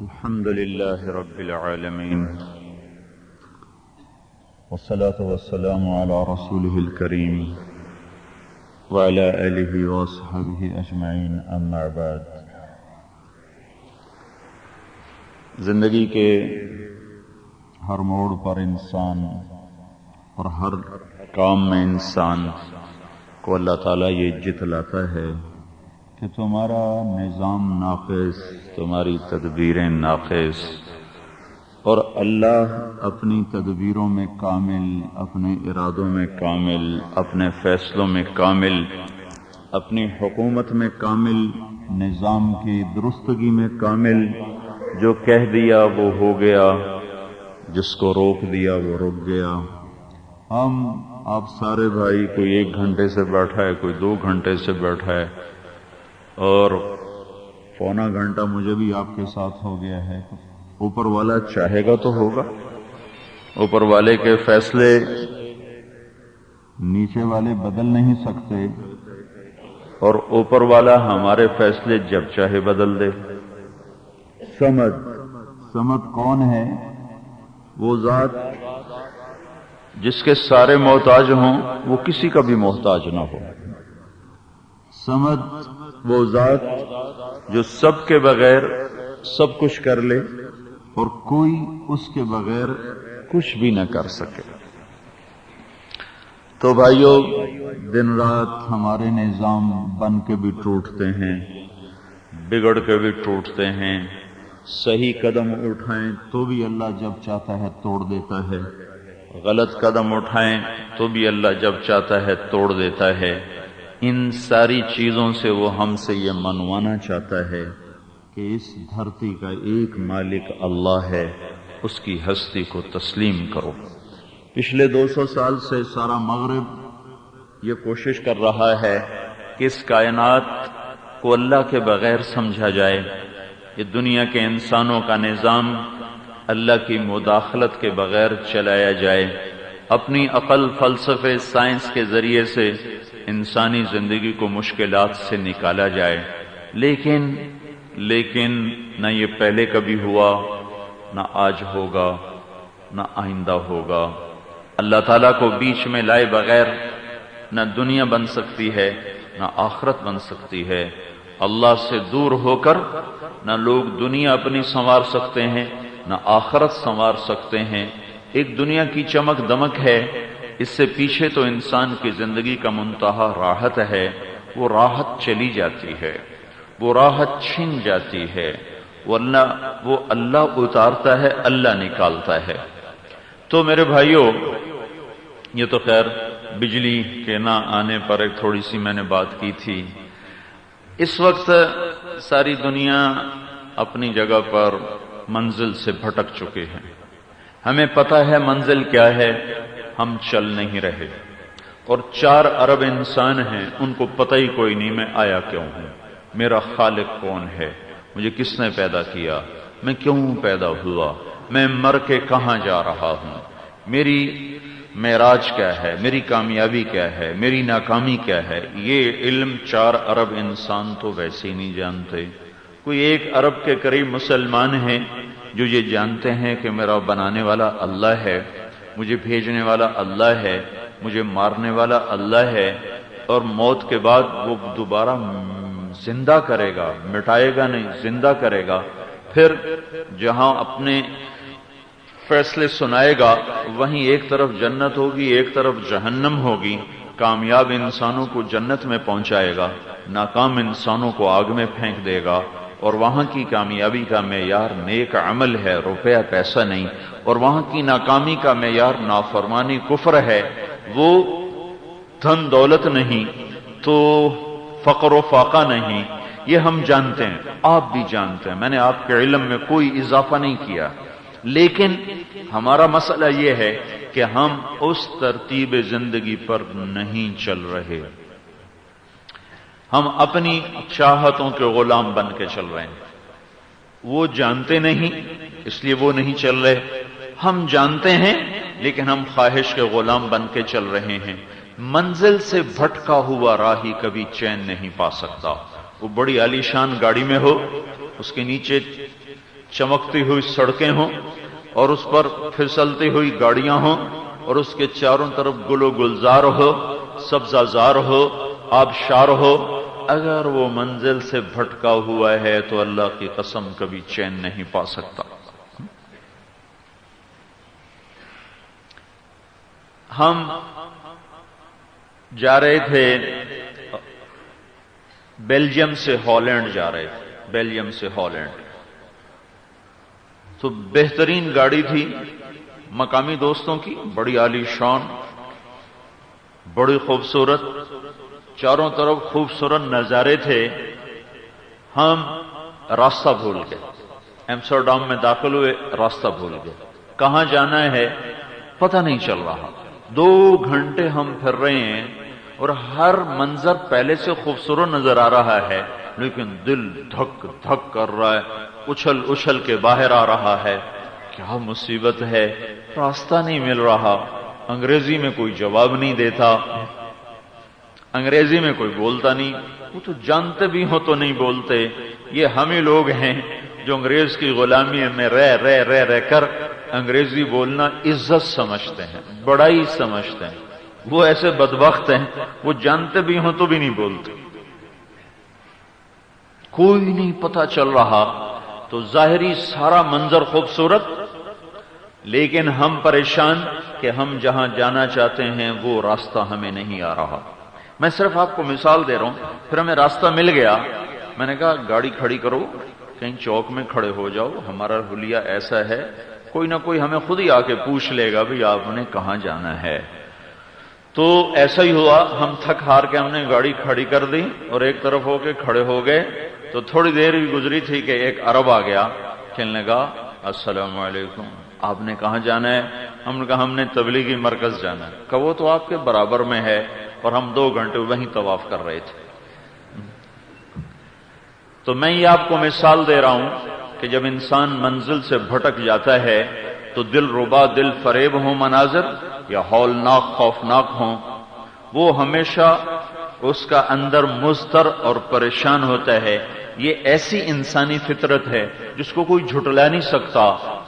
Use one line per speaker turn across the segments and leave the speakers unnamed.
الحمد لله رب العالمين والصلاة والسلام على رسوله الكريم وعلى آله وصحبه أجمعين أما بعد. زندگی کے ہر موڑ پر انسان اور ہر کام میں انسان کو اللہ تعالیٰ یہ جتلاتا ہے کہ تمہارا نظام ناقص، تمہاری تدبیریں ناقص، اور اللہ اپنی تدبیروں میں کامل، اپنے ارادوں میں کامل، اپنے فیصلوں میں کامل، اپنی حکومت میں کامل، نظام کی درستگی میں کامل. جو کہہ دیا وہ ہو گیا، جس کو روک دیا وہ رک گیا. آپ سارے بھائی، کوئی 1 گھنٹے سے بیٹھا ہے، کوئی 2 گھنٹے سے بیٹھا ہے، اور پونا گھنٹہ مجھے بھی آپ کے ساتھ ہو گیا ہے. اوپر والا چاہے گا تو ہوگا. اوپر والے کے فیصلے نیچے والے بدل نہیں سکتے، اور اوپر والا ہمارے فیصلے جب چاہے بدل دے. سمد کون ہے؟ وہ ذات جس کے سارے محتاج ہوں، وہ کسی کا بھی محتاج نہ ہو. سمد وہ ذات جو سب کے بغیر سب کچھ کر لے اور کوئی اس کے بغیر کچھ بھی نہ کر سکے. تو بھائیو، دن رات ہمارے نظام بن کے بھی ٹوٹتے ہیں، بگڑ کے بھی ٹوٹتے ہیں. صحیح قدم اٹھائیں تو بھی اللہ جب چاہتا ہے توڑ دیتا ہے، غلط قدم اٹھائیں تو بھی اللہ جب چاہتا ہے توڑ دیتا ہے. ان ساری چیزوں سے وہ ہم سے یہ منوانا چاہتا ہے کہ اس دھرتی کا ایک مالک اللہ ہے، اس کی ہستی کو تسلیم کرو. پچھلے 200 سال سے سارا مغرب یہ کوشش کر رہا ہے کہ اس کائنات کو اللہ کے بغیر سمجھا جائے. یہ دنیا کے انسانوں کا نظام اللہ کی مداخلت کے بغیر چلایا جائے. اپنی عقل، فلسفے، سائنس کے ذریعے سے انسانی زندگی کو مشکلات سے نکالا جائے. لیکن نہ یہ پہلے کبھی ہوا، نہ آج ہوگا، نہ آئندہ ہوگا. اللہ تعالیٰ کو بیچ میں لائے بغیر نہ دنیا بن سکتی ہے، نہ آخرت بن سکتی ہے. اللہ سے دور ہو کر نہ لوگ دنیا اپنی سنوار سکتے ہیں، نہ آخرت سنوار سکتے ہیں. ایک دنیا کی چمک دمک ہے، اس سے پیچھے تو انسان کی زندگی کا منتہا راحت ہے. وہ راحت چلی جاتی ہے، وہ راحت چھن جاتی ہے. وہ اللہ اتارتا ہے، اللہ نکالتا ہے. تو میرے بھائیوں، یہ تو خیر بجلی کے نہ آنے پر ایک تھوڑی سی میں نے بات کی تھی. اس وقت ساری دنیا اپنی جگہ پر منزل سے بھٹک چکے ہیں. ہمیں پتہ ہے منزل کیا ہے، ہم چل نہیں رہے. اور 4 ارب انسان ہیں، ان کو پتہ ہی کوئی نہیں میں آیا کیوں ہوں، میرا خالق کون ہے، مجھے کس نے پیدا کیا، میں کیوں پیدا ہوا، میں مر کے کہاں جا رہا ہوں، میری معراج کیا ہے، میری کامیابی کیا ہے، میری ناکامی کیا ہے. یہ علم 4 ارب انسان تو ویسے ہی نہیں جانتے. کوئی 1 ارب کے قریب مسلمان ہیں جو یہ جانتے ہیں کہ میرا بنانے والا اللہ ہے، مجھے بھیجنے والا اللہ ہے، مجھے مارنے والا اللہ ہے، اور موت کے بعد وہ دوبارہ زندہ کرے گا، مٹائے گا نہیں، زندہ کرے گا. پھر جہاں اپنے فیصلے سنائے گا، وہیں ایک طرف جنت ہوگی، ایک طرف جہنم ہوگی. کامیاب انسانوں کو جنت میں پہنچائے گا، ناکام انسانوں کو آگ میں پھینک دے گا. اور وہاں کی کامیابی کا معیار نیک عمل ہے، روپیہ پیسہ نہیں. اور وہاں کی ناکامی کا معیار نافرمانی، کفر ہے. وہ دھن دولت نہیں تو فقر و فاقہ نہیں. یہ ہم جانتے ہیں، آپ بھی جانتے ہیں، میں نے آپ کے علم میں کوئی اضافہ نہیں کیا. لیکن ہمارا مسئلہ یہ ہے کہ ہم اس ترتیب زندگی پر نہیں چل رہے. ہم اپنی چاہتوں کے غلام بن کے چل رہے ہیں. وہ جانتے نہیں اس لیے وہ نہیں چل رہے، ہم جانتے ہیں لیکن ہم خواہش کے غلام بن کے چل رہے ہیں. منزل سے بھٹکا ہوا راہی کبھی چین نہیں پا سکتا. وہ بڑی عالیشان گاڑی میں ہو، اس کے نیچے چمکتی ہوئی سڑکیں ہوں اور اس پر پھسلتی ہوئی گاڑیاں ہوں اور اس کے چاروں طرف گل و گلزار ہو، سبزہ زار ہو، آبشار ہو، اگر وہ منزل سے بھٹکا ہوا ہے تو اللہ کی قسم کبھی چین نہیں پا سکتا۔ ہم جا رہے تھے بیلجیم سے ہالینڈ جا رہے تھے، بیلجیم سے ہالینڈ، تو بہترین گاڑی تھی مقامی دوستوں کی، بڑی عالی شان، بڑی خوبصورت، چاروں طرف خوبصورت نظارے تھے۔ ہم راستہ بھول گئے، ایمسٹرڈیم میں داخل ہوئے، راستہ بھول گئے، کہاں جانا ہے پتہ نہیں چل رہا۔ 2 گھنٹے ہم پھر رہے ہیں اور ہر منظر پہلے سے خوبصورت نظر آ رہا ہے، لیکن دل دھک دھک کر رہا ہے، اچھل اچھل کے باہر آ رہا ہے۔ کیا مصیبت ہے، راستہ نہیں مل رہا، انگریزی میں کوئی جواب نہیں دیتا، انگریزی میں کوئی بولتا نہیں، وہ تو جانتے بھی ہو تو نہیں بولتے۔ یہ ہم ہی لوگ ہیں جو انگریز کی غلامی میں رہ کر انگریزی بولنا عزت سمجھتے ہیں، بڑائی سمجھتے ہیں۔ وہ ایسے بدبخت ہیں، وہ جانتے بھی ہوں تو بھی نہیں بولتے۔ کوئی نہیں پتہ چل رہا، تو ظاہری سارا منظر خوبصورت، لیکن ہم پریشان کہ ہم جہاں جانا چاہتے ہیں وہ راستہ ہمیں نہیں آ رہا۔ میں صرف آپ کو مثال دے رہا ہوں۔ پھر ہمیں راستہ مل گیا، میں نے کہا گاڑی کھڑی کرو، کہیں چوک میں کھڑے ہو جاؤ، ہمارا حلیہ ایسا ہے کوئی نہ کوئی ہمیں خود ہی آ کے پوچھ لے گا بھی آپ نے کہاں جانا ہے۔ تو ایسا ہی ہوا، ہم تھک ہار کے ہم نے گاڑی کھڑی کر دی اور ایک طرف ہو کے کھڑے ہو گئے۔ تو تھوڑی دیر بھی گزری تھی کہ ایک عرب آ گیا، کہنے لگا السلام علیکم، آپ نے کہاں جانا ہے؟ ہم نے کہا ہم نے تبلیغی مرکز جانا ہے۔ کہ وہ تو آپ کے برابر میں ہے، اور ہم 2 گھنٹے وہیں طواف کر رہے تھے۔ تو میں یہ آپ کو مثال دے رہا ہوں کہ جب انسان منزل سے بھٹک جاتا ہے تو دل ربا، دل فریب ہوں مناظر یا ہولناک خوفناک ہوں، وہ ہمیشہ اس کا اندر مضطر اور پریشان ہوتا ہے۔ یہ ایسی انسانی فطرت ہے جس کو کوئی جھٹلا نہیں سکتا۔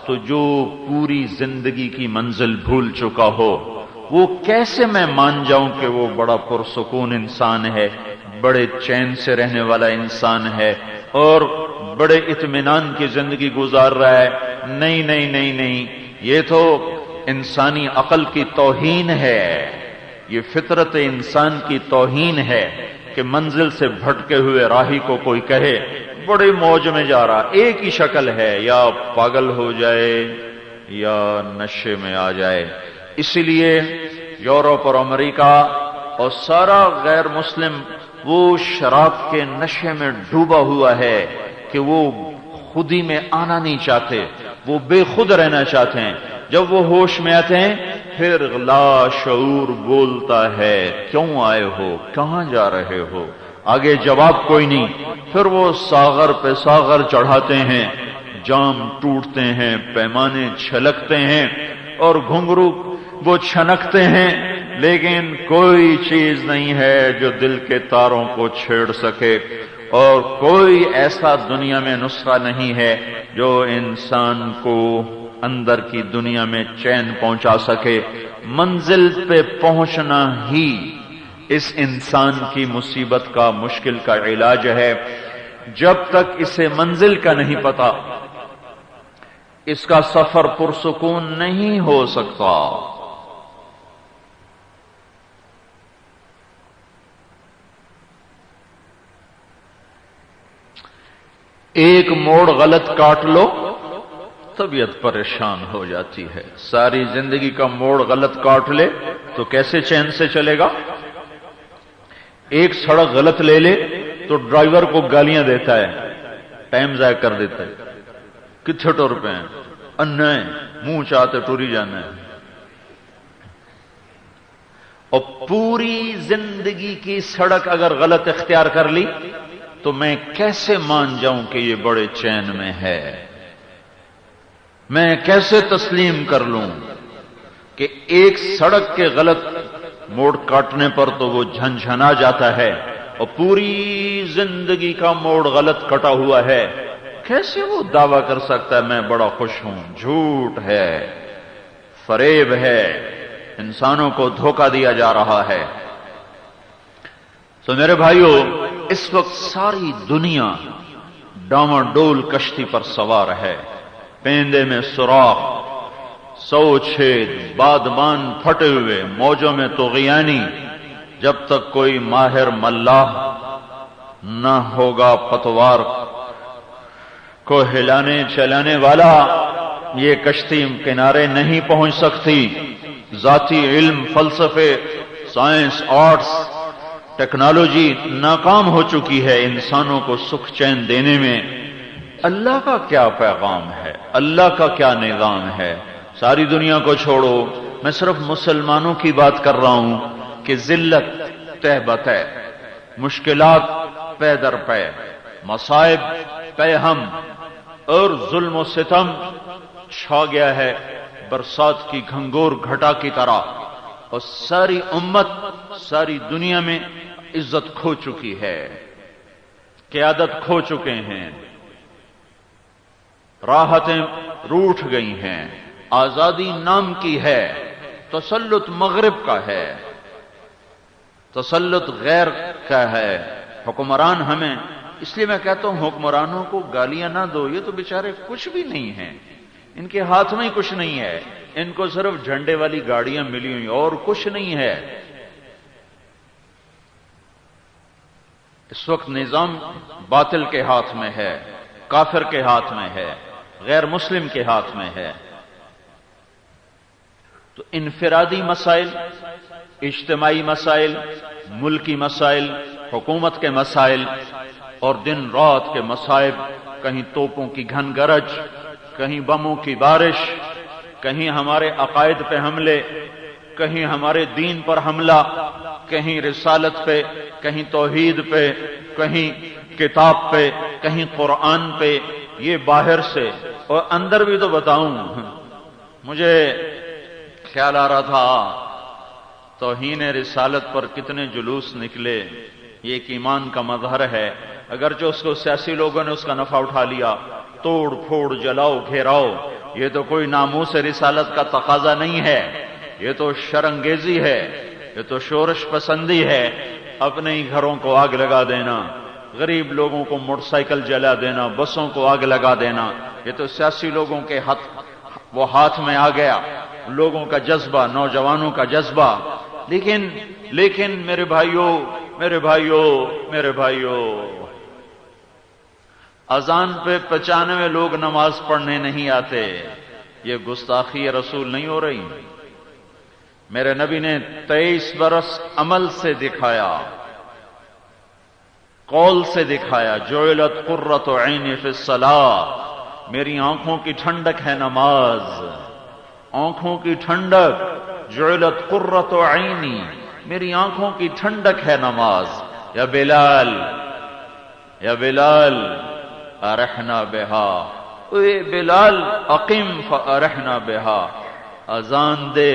تو جو پوری زندگی کی منزل بھول چکا ہو، وہ کیسے میں مان جاؤں کہ وہ بڑا پرسکون انسان ہے، بڑے چین سے رہنے والا انسان ہے اور بڑے اطمینان کی زندگی گزار رہا ہے؟ نہیں نہیں نہیں نہیں، یہ تو انسانی عقل کی توہین ہے، یہ فطرت انسان کی توہین ہے کہ منزل سے بھٹکے ہوئے راہی کو کوئی کہے بڑے موج میں جا رہا۔ ایک ہی شکل ہے، یا پاگل ہو جائے یا نشے میں آ جائے۔ اسی لیے یورپ اور امریکہ اور سارا غیر مسلم وہ شراب کے نشے میں ڈوبا ہوا ہے کہ وہ خودی میں آنا نہیں چاہتے، وہ بے خود رہنا چاہتے ہیں۔ جب وہ ہوش میں آتے ہیں پھر لا شعور بولتا ہے کیوں آئے ہو، کہاں جا رہے ہو، آگے جواب کوئی نہیں۔ پھر وہ ساغر پہ ساغر چڑھاتے ہیں، جام ٹوٹتے ہیں، پیمانے چھلکتے ہیں اور گھنگرو وہ چھنکتے ہیں، لیکن کوئی چیز نہیں ہے جو دل کے تاروں کو چھیڑ سکے، اور کوئی ایسا دنیا میں نسخہ نہیں ہے جو انسان کو اندر کی دنیا میں چین پہنچا سکے۔ منزل پہ پہنچنا ہی اس انسان کی مصیبت کا، مشکل کا علاج ہے۔ جب تک اسے منزل کا نہیں پتا، اس کا سفر پرسکون نہیں ہو سکتا۔ ایک موڑ غلط کاٹ لو، طبیعت پریشان ہو جاتی ہے۔ ساری زندگی کا موڑ غلط کاٹ لے تو کیسے چین سے چلے گا؟ ایک سڑک غلط لے لے تو ڈرائیور کو گالیاں دیتا ہے، ٹائم ضائع کر دیتا ہے، کتنے ٹور پہ ہیں، انا ہے، منہ چاہتے ٹوری جانا ہے۔ اور پوری زندگی کی سڑک اگر غلط اختیار کر لی تو میں کیسے مان جاؤں کہ یہ بڑے چین میں ہے؟ میں کیسے تسلیم کر لوں کہ ایک سڑک کے غلط موڑ کاٹنے پر تو وہ جھنجھنا جاتا ہے اور پوری زندگی کا موڑ غلط کٹا ہوا ہے؟ کیسے وہ دعویٰ کر سکتا ہے میں بڑا خوش ہوں؟ جھوٹ ہے، فریب ہے، انسانوں کو دھوکہ دیا جا رہا ہے۔ تو میرے بھائیو، اس وقت ساری دنیا ڈاواڈول کشتی پر سوار ہے، پیندے میں سوراخ، 100 چھید، بادبان پھٹے ہوئے، موجوں میں طغیانی۔ جب تک کوئی ماہر ملاح نہ ہوگا پتوار کو ہلانے چلانے والا، یہ کشتی کنارے نہیں پہنچ سکتی۔ ذاتی علم، فلسفے، سائنس، آرٹس، ٹیکنالوجی ناکام ہو چکی ہے انسانوں کو سکھ چین دینے میں۔ اللہ کا کیا پیغام ہے؟ اللہ کا کیا نظام ہے؟ ساری دنیا کو چھوڑو، میں صرف مسلمانوں کی بات کر رہا ہوں کہ ذلت تہ بتہ، مشکلات پے در پے، مصائب پے ہم، اور ظلم و ستم چھا گیا ہے برسات کی گھنگور گھٹا کی طرح، اور ساری امت، ساری دنیا میں عزت کھو چکی ہے، قیادت کھو چکے ہیں، راحتیں روٹھ گئی ہیں، آزادی نام کی ہے، تسلط مغرب کا ہے، تسلط غیر کا ہے۔ حکمران ہمیں، اس لیے میں کہتا ہوں حکمرانوں کو گالیاں نہ دو، یہ تو بیچارے کچھ بھی نہیں ہیں، ان کے ہاتھ میں ہی کچھ نہیں ہے، ان کو صرف جھنڈے والی گاڑیاں ملی ہوئی اور کچھ نہیں ہے۔ اس وقت نظام باطل کے ہاتھ میں ہے، کافر کے ہاتھ میں ہے، غیر مسلم کے ہاتھ میں ہے۔ تو انفرادی مسائل، اجتماعی مسائل، ملکی مسائل، حکومت کے مسائل اور دن رات کے مصائب، کہیں توپوں کی گھن گرج، کہیں بموں کی بارش، کہیں ہمارے عقائد پہ حملے، کہیں ہمارے دین پر حملہ، کہیں رسالت پہ، کہیں توحید پہ، کہیں کتاب پہ، کہیں قرآن پہ، یہ باہر سے۔ اور اندر بھی تو بتاؤں، مجھے خیال آ رہا تھا توہین رسالت پر کتنے جلوس نکلے، یہ ایک ایمان کا مظہر ہے، اگرچہ اس کو سیاسی لوگوں نے اس کا نفع اٹھا لیا، توڑ پھوڑ، جلاؤ، گھیراؤ، یہ تو کوئی ناموس رسالت کا تقاضا نہیں ہے، یہ تو شرانگیزی ہے، یہ تو شورش پسندی ہے، اپنے ہی گھروں کو آگ لگا دینا، غریب لوگوں کو موٹر سائیکل جلا دینا، بسوں کو آگ لگا دینا، یہ تو سیاسی لوگوں کے ہاتھ میں آ گیا، لوگوں کا جذبہ، نوجوانوں کا جذبہ۔ لیکن میرے بھائیوں، اذان پہ 95 لوگ نماز پڑھنے نہیں آتے، یہ گستاخی رسول نہیں ہو رہی؟ میرے نبی نے 23 برس عمل سے دکھایا، قول سے دکھایا، جعلت قرۃ عینی فی الصلاۃ، میری آنکھوں کی ٹھنڈک ہے نماز، آنکھوں کی ٹھنڈک، جعلت قرۃ عینی، میری آنکھوں کی ٹھنڈک ہے نماز۔ یا بلال ارحنا بہا، اے بلال اقم فارحنا بہا، اذان دے،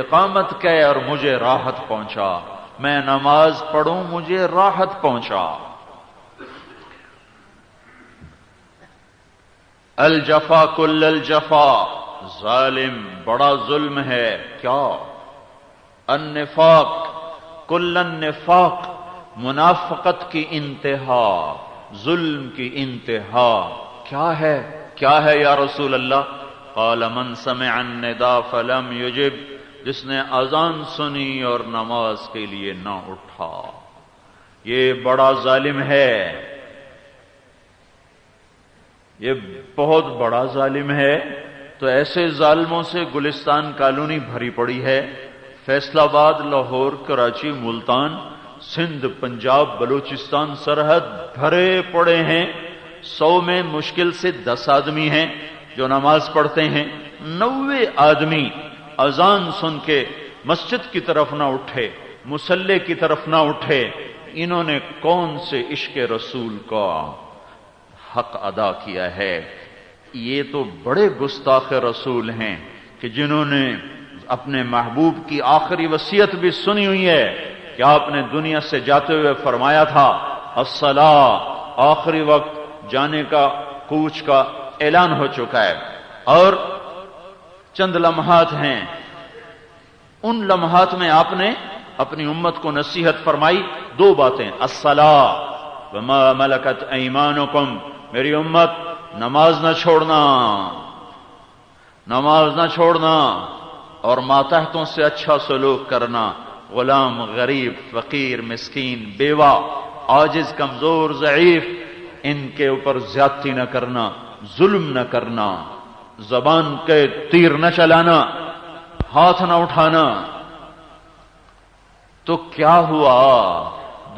اقامت کہ اور مجھے راحت پہنچا، میں نماز پڑھوں مجھے راحت پہنچا۔ الجفا کل الجفا، ظالم بڑا ظلم ہے کیا؟ النفاق کل النفاق، منافقت کی انتہا، ظلم کی انتہا کیا ہے یا رسول اللہ؟ قال من سمع النداء فلم یجب، جس نے اذان سنی اور نماز کے لیے نہ اٹھا، یہ بڑا ظالم ہے، یہ بہت بڑا ظالم ہے۔ تو ایسے ظالموں سے گلستان کالونی بھری پڑی ہے، فیصل آباد، لاہور، کراچی، ملتان، سندھ، پنجاب، بلوچستان سرحد بھرے پڑے ہیں۔ 100 میں مشکل سے 10 آدمی ہیں جو نماز پڑھتے ہیں، 90 آدمی اذان سن کے مسجد کی طرف نہ اٹھے، مصلی کی طرف نہ اٹھے۔ انہوں نے کون سے عشق رسول کا حق ادا کیا ہے؟ یہ تو بڑے گستاخ رسول ہیں کہ جنہوں نے اپنے محبوب کی آخری وصیت بھی سنی ہوئی ہے کہ آپ نے دنیا سے جاتے ہوئے فرمایا تھا، الصلاۃ، آخری وقت جانے کا کوچ کا اعلان ہو چکا ہے، اور چند لمحات ہیں، ان لمحات میں آپ نے اپنی امت کو نصیحت فرمائی دو باتیں، الصلاۃ وما ملکت ایمانکم، میری امت نماز نہ چھوڑنا، نماز نہ چھوڑنا، اور ماتحتوں سے اچھا سلوک کرنا، غلام، غریب، فقیر، مسکین، بیوہ، عاجز، کمزور، ضعیف، ان کے اوپر زیادتی نہ کرنا، ظلم نہ کرنا، زبان کے تیر نہ چلانا، ہاتھ نہ اٹھانا۔ تو کیا ہوا؟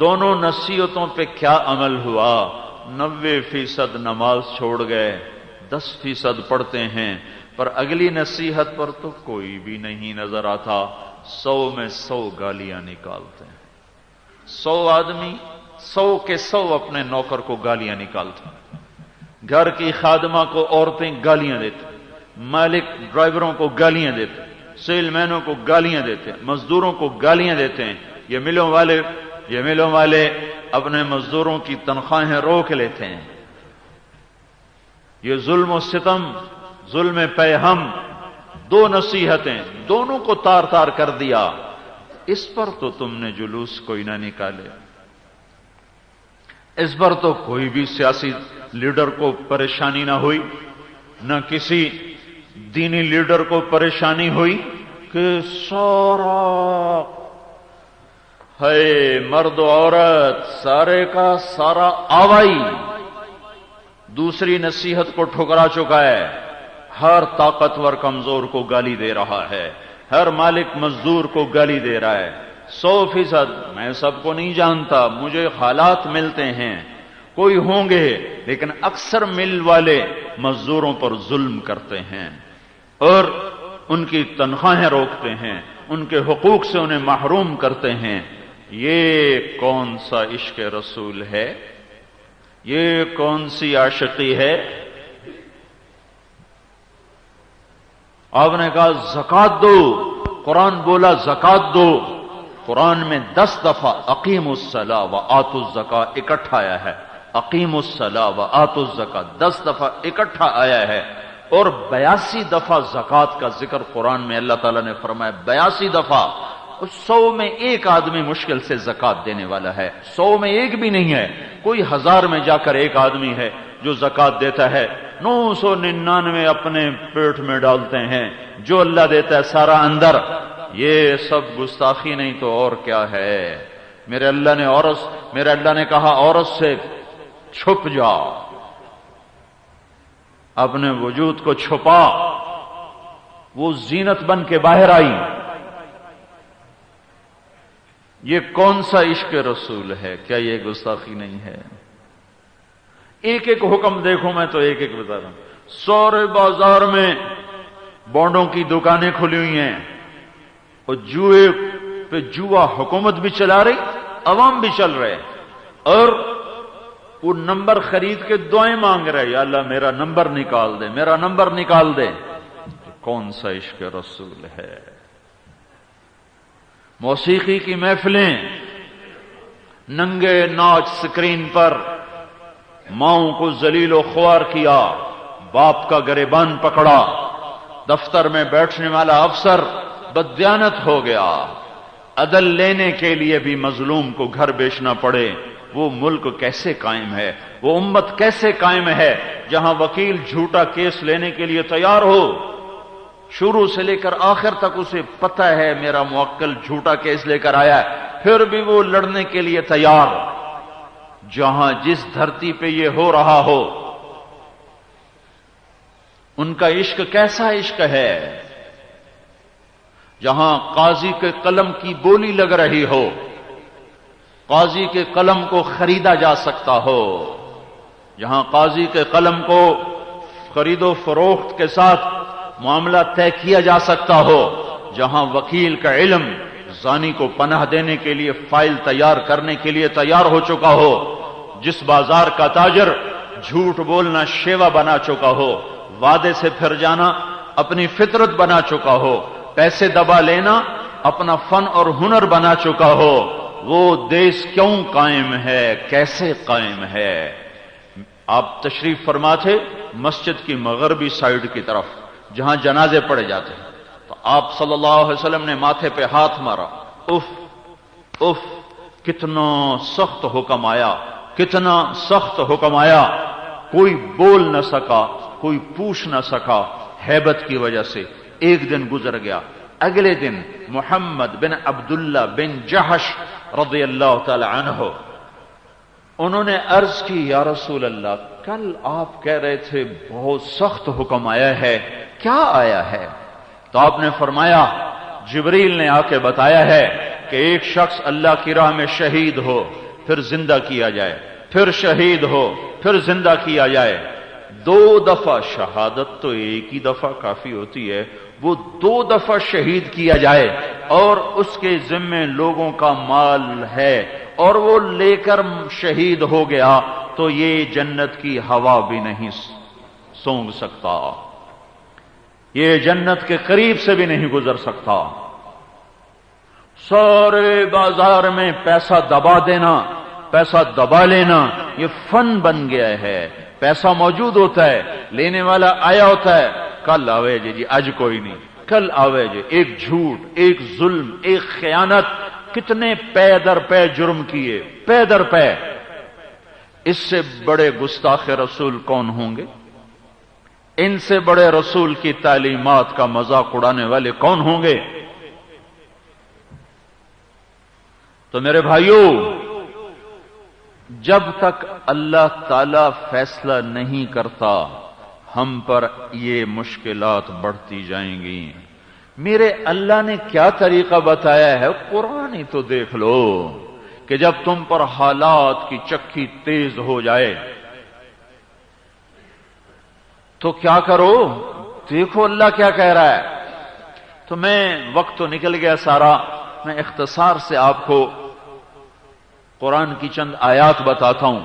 دونوں نصیحتوں پہ کیا عمل ہوا؟ 90% نماز چھوڑ گئے، 10% پڑھتے ہیں، پر اگلی نصیحت پر تو کوئی بھی نہیں نظر آتا۔ 100 میں 100 گالیاں نکالتے ہیں، 100 آدمی 100 کے 100 اپنے نوکر کو گالیاں نکالتے ہیں، گھر کی خادمہ کو عورتیں گالیاں دیتے، مالک ڈرائیوروں کو گالیاں دیتے، سیل مینوں کو گالیاں دیتے ہیں، مزدوروں کو گالیاں دیتے ہیں، یہ ملوں والے اپنے مزدوروں کی تنخواہیں روک لیتے ہیں، یہ ظلم و ستم، ظلم پہ ہم، دو نصیحتیں دونوں کو تار تار کر دیا، اس پر تو تم نے جلوس کوئی نہ نکالے، اس پر تو کوئی بھی سیاسی لیڈر کو پریشانی نہ ہوئی، نہ کسی دینی لیڈر کو پریشانی ہوئی کہ سارا ہے مرد و عورت سارے کا سارا آوائی دوسری نصیحت کو ٹھکرا چکا ہے، ہر طاقتور کمزور کو گالی دے رہا ہے، ہر مالک مزدور کو گالی دے رہا ہے۔ 100% میں سب کو نہیں جانتا، مجھے حالات ملتے ہیں، کوئی ہوں گے، لیکن اکثر مل والے مزدوروں پر ظلم کرتے ہیں اور ان کی تنخواہیں روکتے ہیں، ان کے حقوق سے انہیں محروم کرتے ہیں۔ یہ کون سا عشق رسول ہے؟ یہ کون سی عاشقی ہے؟ آپ نے کہا زکات دو، قرآن بولا زکات دو، قرآن میں 10 دفعہ اقیموا الصلاۃ وآتوا الزکاۃ اکٹھا آیا ہے، اقیموا الصلاۃ وآتوا الزکاۃ 10 دفعہ اکٹھا آیا ہے، اور 82 دفعہ زکات کا ذکر قرآن میں اللہ تعالیٰ نے فرمایا، 82 دفعہ۔ 100 میں ایک آدمی مشکل سے زکات دینے والا ہے، 100 میں ایک بھی نہیں ہے، کوئی 1000 میں جا کر ایک آدمی ہے جو زکات دیتا ہے، 999 اپنے پیٹ میں ڈالتے ہیں، جو اللہ دیتا ہے سارا اندر۔ یہ سب گستاخی نہیں تو اور کیا ہے؟ میرے اللہ نے کہا عورت سے چھپ جا، اپنے وجود کو چھپا، وہ زینت بن کے باہر آئی۔ یہ کون سا عشق رسول ہے؟ کیا یہ گستاخی نہیں ہے؟ ایک ایک حکم دیکھو، میں تو ایک ایک بتا رہا ہوں۔ سورے بازار میں بانڈوں کی دکانیں کھلی ہوئی ہیں، اور جوئے پہ جوا حکومت بھی چلا رہی، عوام بھی چل رہے، اور وہ نمبر خرید کے دعائیں مانگ رہے، یا اللہ میرا نمبر نکال دے، میرا نمبر نکال دے۔ کون سا عشق رسول ہے؟ موسیقی کی محفلیں، ننگے ناچ سکرین پر، ماؤں کو ذلیل و خوار کیا، باپ کا گریبان پکڑا، دفتر میں بیٹھنے والا افسر بددیانت ہو گیا، عدل لینے کے لیے بھی مظلوم کو گھر بیچنا پڑے۔ وہ ملک کیسے قائم ہے؟ وہ امت کیسے قائم ہے جہاں وکیل جھوٹا کیس لینے کے لیے تیار ہو؟ شروع سے لے کر آخر تک اسے پتہ ہے میرا موکل جھوٹا کیس لے کر آیا ہے، پھر بھی وہ لڑنے کے لیے تیار۔ جہاں جس دھرتی پہ یہ ہو رہا ہو، ان کا عشق کیسا عشق ہے؟ جہاں قاضی کے قلم کی بولی لگ رہی ہو، قاضی کے قلم کو خریدا جا سکتا ہو، جہاں قاضی کے قلم کو خرید و فروخت کے ساتھ معاملہ طے کیا جا سکتا ہو، جہاں وکیل کا علم زانی کو پناہ دینے کے لیے فائل تیار کرنے کے لیے تیار ہو چکا ہو، جس بازار کا تاجر جھوٹ بولنا شیوا بنا چکا ہو، وعدے سے پھر جانا اپنی فطرت بنا چکا ہو، پیسے دبا لینا اپنا فن اور ہنر بنا چکا ہو، وہ دیش کیوں قائم ہے؟ کیسے قائم ہے؟ آپ تشریف فرما تھے مسجد کی مغربی سائیڈ کی طرف جہاں جنازے پڑے جاتے ہیں، تو آپ صلی اللہ علیہ وسلم نے ماتھے پہ ہاتھ مارا، اف اف، کتنا سخت حکم آیا، کتنا سخت حکم آیا، کوئی بول نہ سکا، کوئی پوچھ نہ سکا ہیبت کی وجہ سے۔ ایک دن گزر گیا، اگلے دن محمد بن عبداللہ بن جحش رضی اللہ تعالی عنہ انہوں نے عرض کی، یا رسول اللہ کل آپ کہہ رہے تھے بہت سخت حکم آیا ہے، کیا آیا ہے؟ تو آپ نے فرمایا جبریل نے آ کے بتایا ہے کہ ایک شخص اللہ کی راہ میں شہید ہو، پھر زندہ کیا جائے، پھر شہید ہو، پھر زندہ کیا جائے، 2 دفعہ، شہادت تو ایک ہی دفعہ کافی ہوتی ہے، وہ 2 دفعہ شہید کیا جائے اور اس کے ذمے لوگوں کا مال ہے اور وہ لے کر شہید ہو گیا تو یہ جنت کی ہوا بھی نہیں سونگ سکتا، یہ جنت کے قریب سے بھی نہیں گزر سکتا۔ سارے بازار میں پیسہ دبا دینا، پیسہ دبا لینا، یہ فن بن گیا ہے۔ پیسہ موجود ہوتا ہے، لینے والا آیا ہوتا ہے، کل آوے جی آج کوئی نہیں، کل آوے جی، ایک جھوٹ، ایک ظلم، ایک خیانت، کتنے پے در پے جرم کیے، پے در پے۔ اس سے بڑے گستاخ رسول کون ہوں گے؟ ان سے بڑے رسول کی تعلیمات کا مذاق اڑانے والے کون ہوں گے؟ تو میرے بھائیوں، جب تک اللہ تعالی فیصلہ نہیں کرتا ہم پر یہ مشکلات بڑھتی جائیں گی۔ میرے اللہ نے کیا طریقہ بتایا ہے؟ قرآن ہی تو دیکھ لو کہ جب تم پر حالات کی چکی تیز ہو جائے تو کیا کرو؟ دیکھو اللہ کیا کہہ رہا ہے۔ تو میں، وقت تو نکل گیا سارا، میں اختصار سے آپ کو قرآن کی چند آیات بتاتا ہوں۔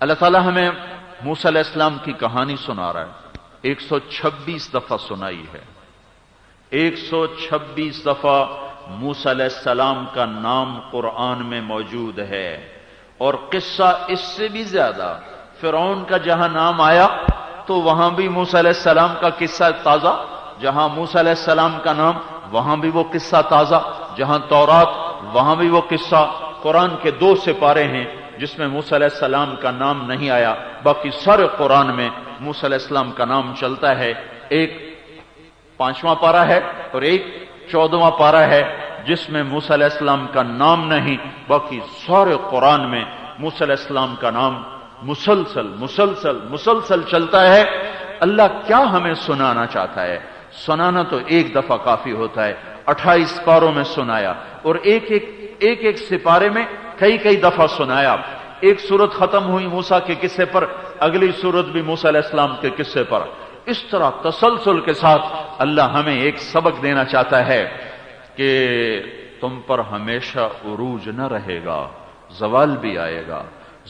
اللہ تعالیٰ ہمیں موسیٰ علیہ السلام کی کہانی سنا رہا ہے، 126 دفعہ سنائی ہے، 126 دفعہ موسیٰ علیہ السلام کا نام قرآن میں موجود ہے، اور قصہ اس سے بھی زیادہ، فرعون کا جہاں نام آیا تو وہاں بھی موسیٰ علیہ السلام کا قصہ تازہ، جہاں موسیٰ علیہ السلام کا نام وہاں بھی وہ قصہ تازہ، جہاں تورات وہاں بھی وہ قصہ۔ قرآن کے 2 سپارے ہیں جس میں موسیٰ علیہ السلام کا نام نہیں آیا، باقی سارے قرآن میں موسیٰ علیہ السلام کا نام چلتا ہے۔ ایک 5واں پارہ ہے اور ایک 14واں پارہ ہے جس میں موسیٰ علیہ السلام کا نام نہیں، باقی سارے قرآن میں موسیٰ علیہ السلام کا نام مسلسل مسلسل مسلسل چلتا ہے۔ اللہ کیا ہمیں سنانا چاہتا ہے؟ سنانا تو ایک دفعہ کافی ہوتا ہے، 28 پاروں میں سنایا، اور ایک سپارے میں کئی دفعہ سنایا۔ ایک سورت ختم ہوئی موسیٰ کے قصے پر، اگلی سورت بھی موسیٰ علیہ السلام کے قصے پر، اس طرح تسلسل کے ساتھ اللہ ہمیں ایک سبق دینا چاہتا ہے کہ تم پر ہمیشہ عروج نہ رہے گا، زوال بھی آئے گا،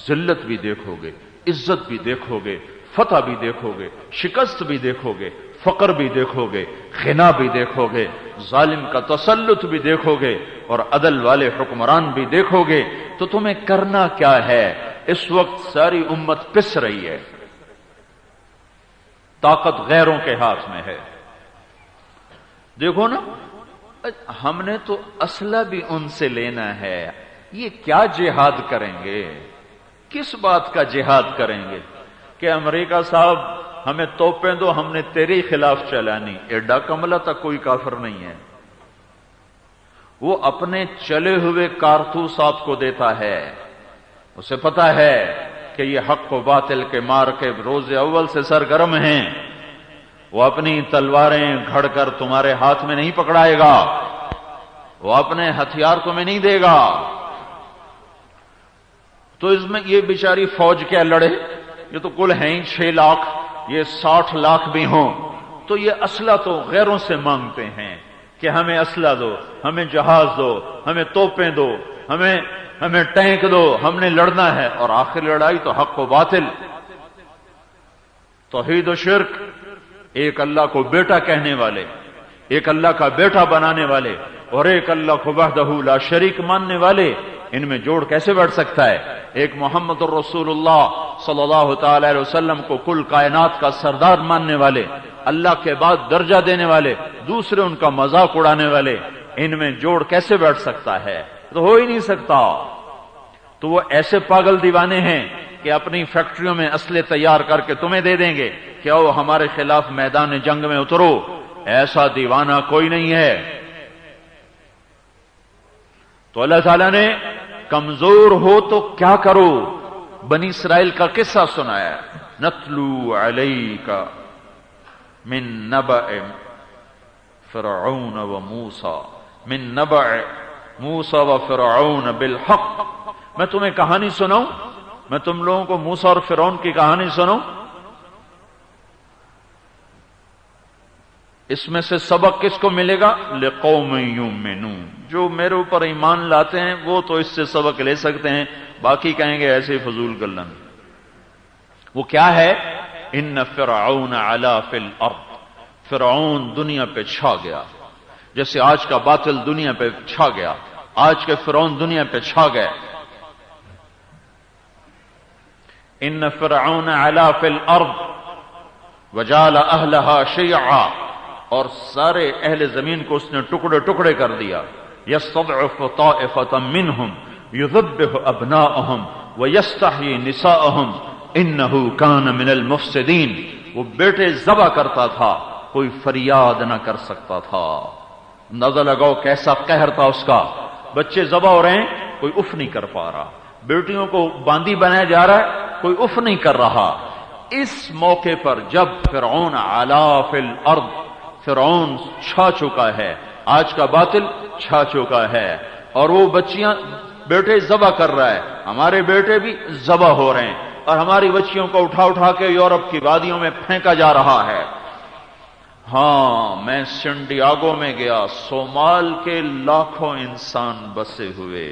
ذلت بھی دیکھو گے، عزت بھی دیکھو گے، فتح بھی دیکھو گے، شکست بھی دیکھو گے، فقر بھی دیکھو گے، غنا بھی دیکھو گے، ظالم کا تسلط بھی دیکھو گے، اور عدل والے حکمران بھی دیکھو گے۔ تو تمہیں کرنا کیا ہے؟ اس وقت ساری امت پس رہی ہے، طاقت غیروں کے ہاتھ میں ہے۔ دیکھو نا، ہم نے تو اسلحہ بھی ان سے لینا ہے، یہ کیا جہاد کریں گے؟ کس بات کا جہاد کریں گے کہ امریکہ صاحب ہمیں توپیں دو، ہم نے تیرے خلاف چلانی؟ ایڈا کملا تک کوئی کافر نہیں ہے، وہ اپنے چلے ہوئے کارتوس آپ کو دیتا ہے، اسے پتا ہے کہ یہ حق و باطل کے مار کے روز اول سے سرگرم ہیں، وہ اپنی تلواریں گھڑ کر تمہارے ہاتھ میں نہیں پکڑائے گا، وہ اپنے ہتھیار تمہیں نہیں دے گا۔ تو اس میں یہ بیچاری فوج کیا لڑے؟ یہ تو کل ہیں 6 لاکھ، یہ 60 لاکھ بھی ہوں تو یہ اسلحہ تو غیروں سے مانگتے ہیں کہ ہمیں اسلحہ دو، ہمیں جہاز دو، ہمیں توپیں دو، ہمیں ٹینک دو، ہم نے لڑنا ہے۔ اور آخر لڑائی تو حق و باطل، توحید و شرک، ایک اللہ کو بیٹا کہنے والے، ایک اللہ کا بیٹا بنانے والے، اور ایک اللہ کو وحدہ لا شریک ماننے والے، ان میں جوڑ کیسے بیٹھ سکتا ہے؟ ایک محمد الرسول اللہ صلی اللہ تعالی علیہ وسلم کو کل کائنات کا سردار ماننے والے، اللہ کے بعد درجہ دینے والے، دوسرے ان کا مذاق اڑانے والے، ان میں جوڑ کیسے بیٹھ سکتا ہے؟ تو ہو ہی نہیں سکتا۔ تو وہ ایسے پاگل دیوانے ہیں کہ اپنی فیکٹریوں میں اسلحے تیار کر کے تمہیں دے دیں گے کہ آؤ ہمارے خلاف میدان جنگ میں اترو۔ ایسا دیوانہ کوئی نہیں ہے۔ تو اللہ تعالیٰ نے کمزور ہو تو کیا کرو، بنی اسرائیل کا قصہ سنایا، نتلو علیک من نبأ فرعون و موسیٰ، من نبأ موسیٰ و فرعون بالحق۔ میں تمہیں کہانی سناؤں، میں تم لوگوں کو موسیٰ اور فرعون کی کہانی سناؤں، اس میں سے سبق کس کو ملے گا؟ لقوم یؤمنون، جو میرے اوپر ایمان لاتے ہیں وہ تو اس سے سبق لے سکتے ہیں، باقی کہیں گے ایسے فضول گلن۔ وہ کیا ہے؟ ان فرعون علا فی الارض، فرعون دنیا پہ چھا گیا، جیسے آج کا باطل دنیا پہ چھا گیا، آج کے فرعون دنیا پہ چھا گئے۔ ان فرعون علا فی الارض وجعل اہلہا شیعا، اور سارے اہل زمین کو اس نے ٹکڑے ٹکڑے کر دیا۔ یستضعف طائفۃ منہم یذبح ابناءہم ویستحیی نساءہم انہ کان من المفسدین، وہ بیٹے ذبح کرتا تھا، کوئی فریاد نہ کر سکتا تھا۔ اندازہ لگاؤ کیسا قہر تھا اس کا۔ بچے ذبح ہو رہے ہیں، کوئی اف نہیں کر پا رہا، بیٹیوں کو باندی بنایا جا رہا ہے، کوئی اف نہیں کر رہا۔ اس موقع پر جب فرعون علا فی الارض، فرعون چھا چکا ہے، آج کا باطل چھا چکا ہے، اور وہ بچیاں بیٹے ذبح کر رہا ہے، ہمارے بیٹے بھی ذبح ہو رہے ہیں، اور ہماری بچیوں کو اٹھا اٹھا کے یورپ کی وادیوں میں پھینکا جا رہا ہے۔ ہاں، میں سنڈیاگو میں گیا، صومال کے لاکھوں انسان بسے ہوئے،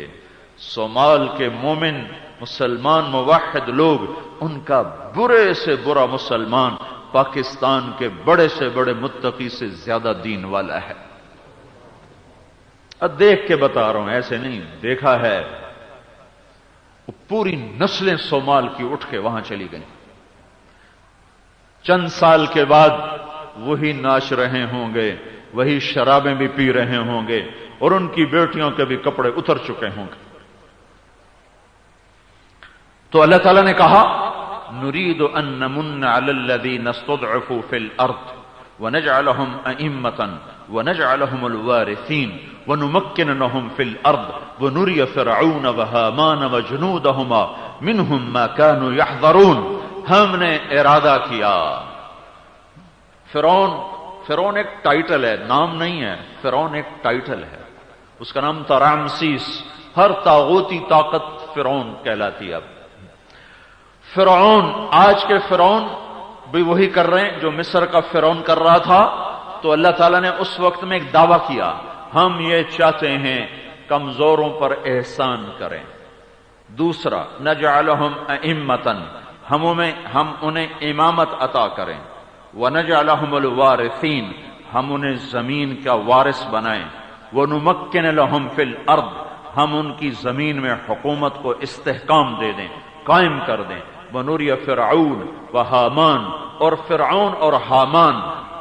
صومال کے مومن مسلمان موحد لوگ، ان کا برے سے برا مسلمان پاکستان کے بڑے سے بڑے متقی سے زیادہ دین والا ہے۔ اب دیکھ کے بتا رہا ہوں، ایسے نہیں، دیکھا ہے۔ پوری نسلیں صومال کی اٹھ کے وہاں چلی گئیں۔ چند سال کے بعد وہی ناچ رہے ہوں گے، وہی شرابیں بھی پی رہے ہوں گے، اور ان کی بیٹیوں کے بھی کپڑے اتر چکے ہوں گے۔ تو اللہ تعالیٰ نے کہا نريد أن نمن على الذين استضعفوا في الأرض ونجعلهم أئمة ونجعلهم الوارثين ونمكن لهم في الأرض ونري فرعون وهامان وجنودهما منهم ما كانوا يحذرون۔ ہم نے ارادہ کیا، فرعون ایک ٹائٹل ہے، نام نہیں ہے، فرعون ایک ٹائٹل ہے، اس کا نام تھا رامسیس، ہر طاغوتی طاقت فرعون کہلاتی ہے۔ اب فرعون، آج کے فرعون بھی وہی کر رہے ہیں جو مصر کا فرعون کر رہا تھا۔ تو اللہ تعالیٰ نے اس وقت میں ایک دعویٰ کیا، ہم یہ چاہتے ہیں کمزوروں پر احسان کریں۔ دوسرا، نجعلہم ائمۃ، ہم انہیں امامت عطا کریں، ونجعلہم الوارثین، ہم انہیں زمین کا وارث بنائیں، ونمکن لہم فی الارض، ہم ان کی زمین میں حکومت کو استحکام دے دیں، قائم کر دیں، ونری فرعون و حامان، اور فرعون اور حامان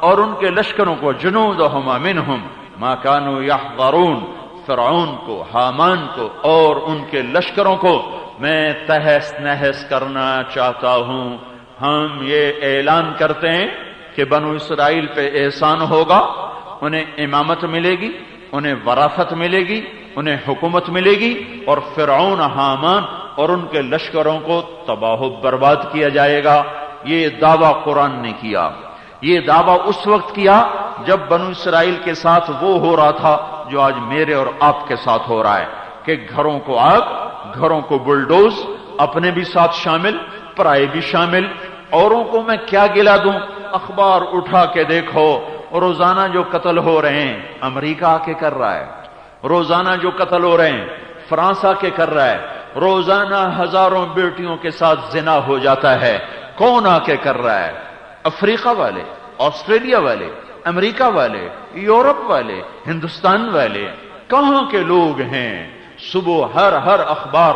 اور ان کے لشکروں کو، جنودہما منہم ما کانوا یحذرون، فرعون کو، حامان کو اور ان کے لشکروں کو میں تہس نہس کرنا چاہتا ہوں۔ ہم یہ اعلان کرتے ہیں کہ بنو اسرائیل پہ احسان ہوگا، انہیں امامت ملے گی، انہیں وراثت ملے گی، انہیں حکومت ملے گی، اور فرعون، حامان اور ان کے لشکروں کو تباہ و برباد کیا جائے گا۔ یہ دعویٰ قرآن نے کیا۔ یہ دعویٰ اس وقت کیا جب بنو اسرائیل کے ساتھ وہ ہو رہا تھا جو آج میرے اور آپ کے ساتھ ہو رہا ہے، کہ گھروں کو آگ، گھروں کو بلڈوز، اپنے بھی ساتھ شامل، پرائے بھی شامل۔ اوروں کو میں کیا گلا دوں؟ اخبار اٹھا کے دیکھو، روزانہ جو قتل ہو رہے ہیں امریکہ آ کے کر رہا ہے، روزانہ جو قتل ہو رہے ہیں فرانس آ کے کر رہا ہے، روزانہ ہزاروں بیٹیوں کے ساتھ زنا ہو جاتا ہے، کون آ کے کر رہا ہے؟ افریقہ والے، آسٹریلیا والے، امریکہ والے، یورپ والے، ہندوستان والے، کہاں کے لوگ ہیں؟ صبح ہر اخبار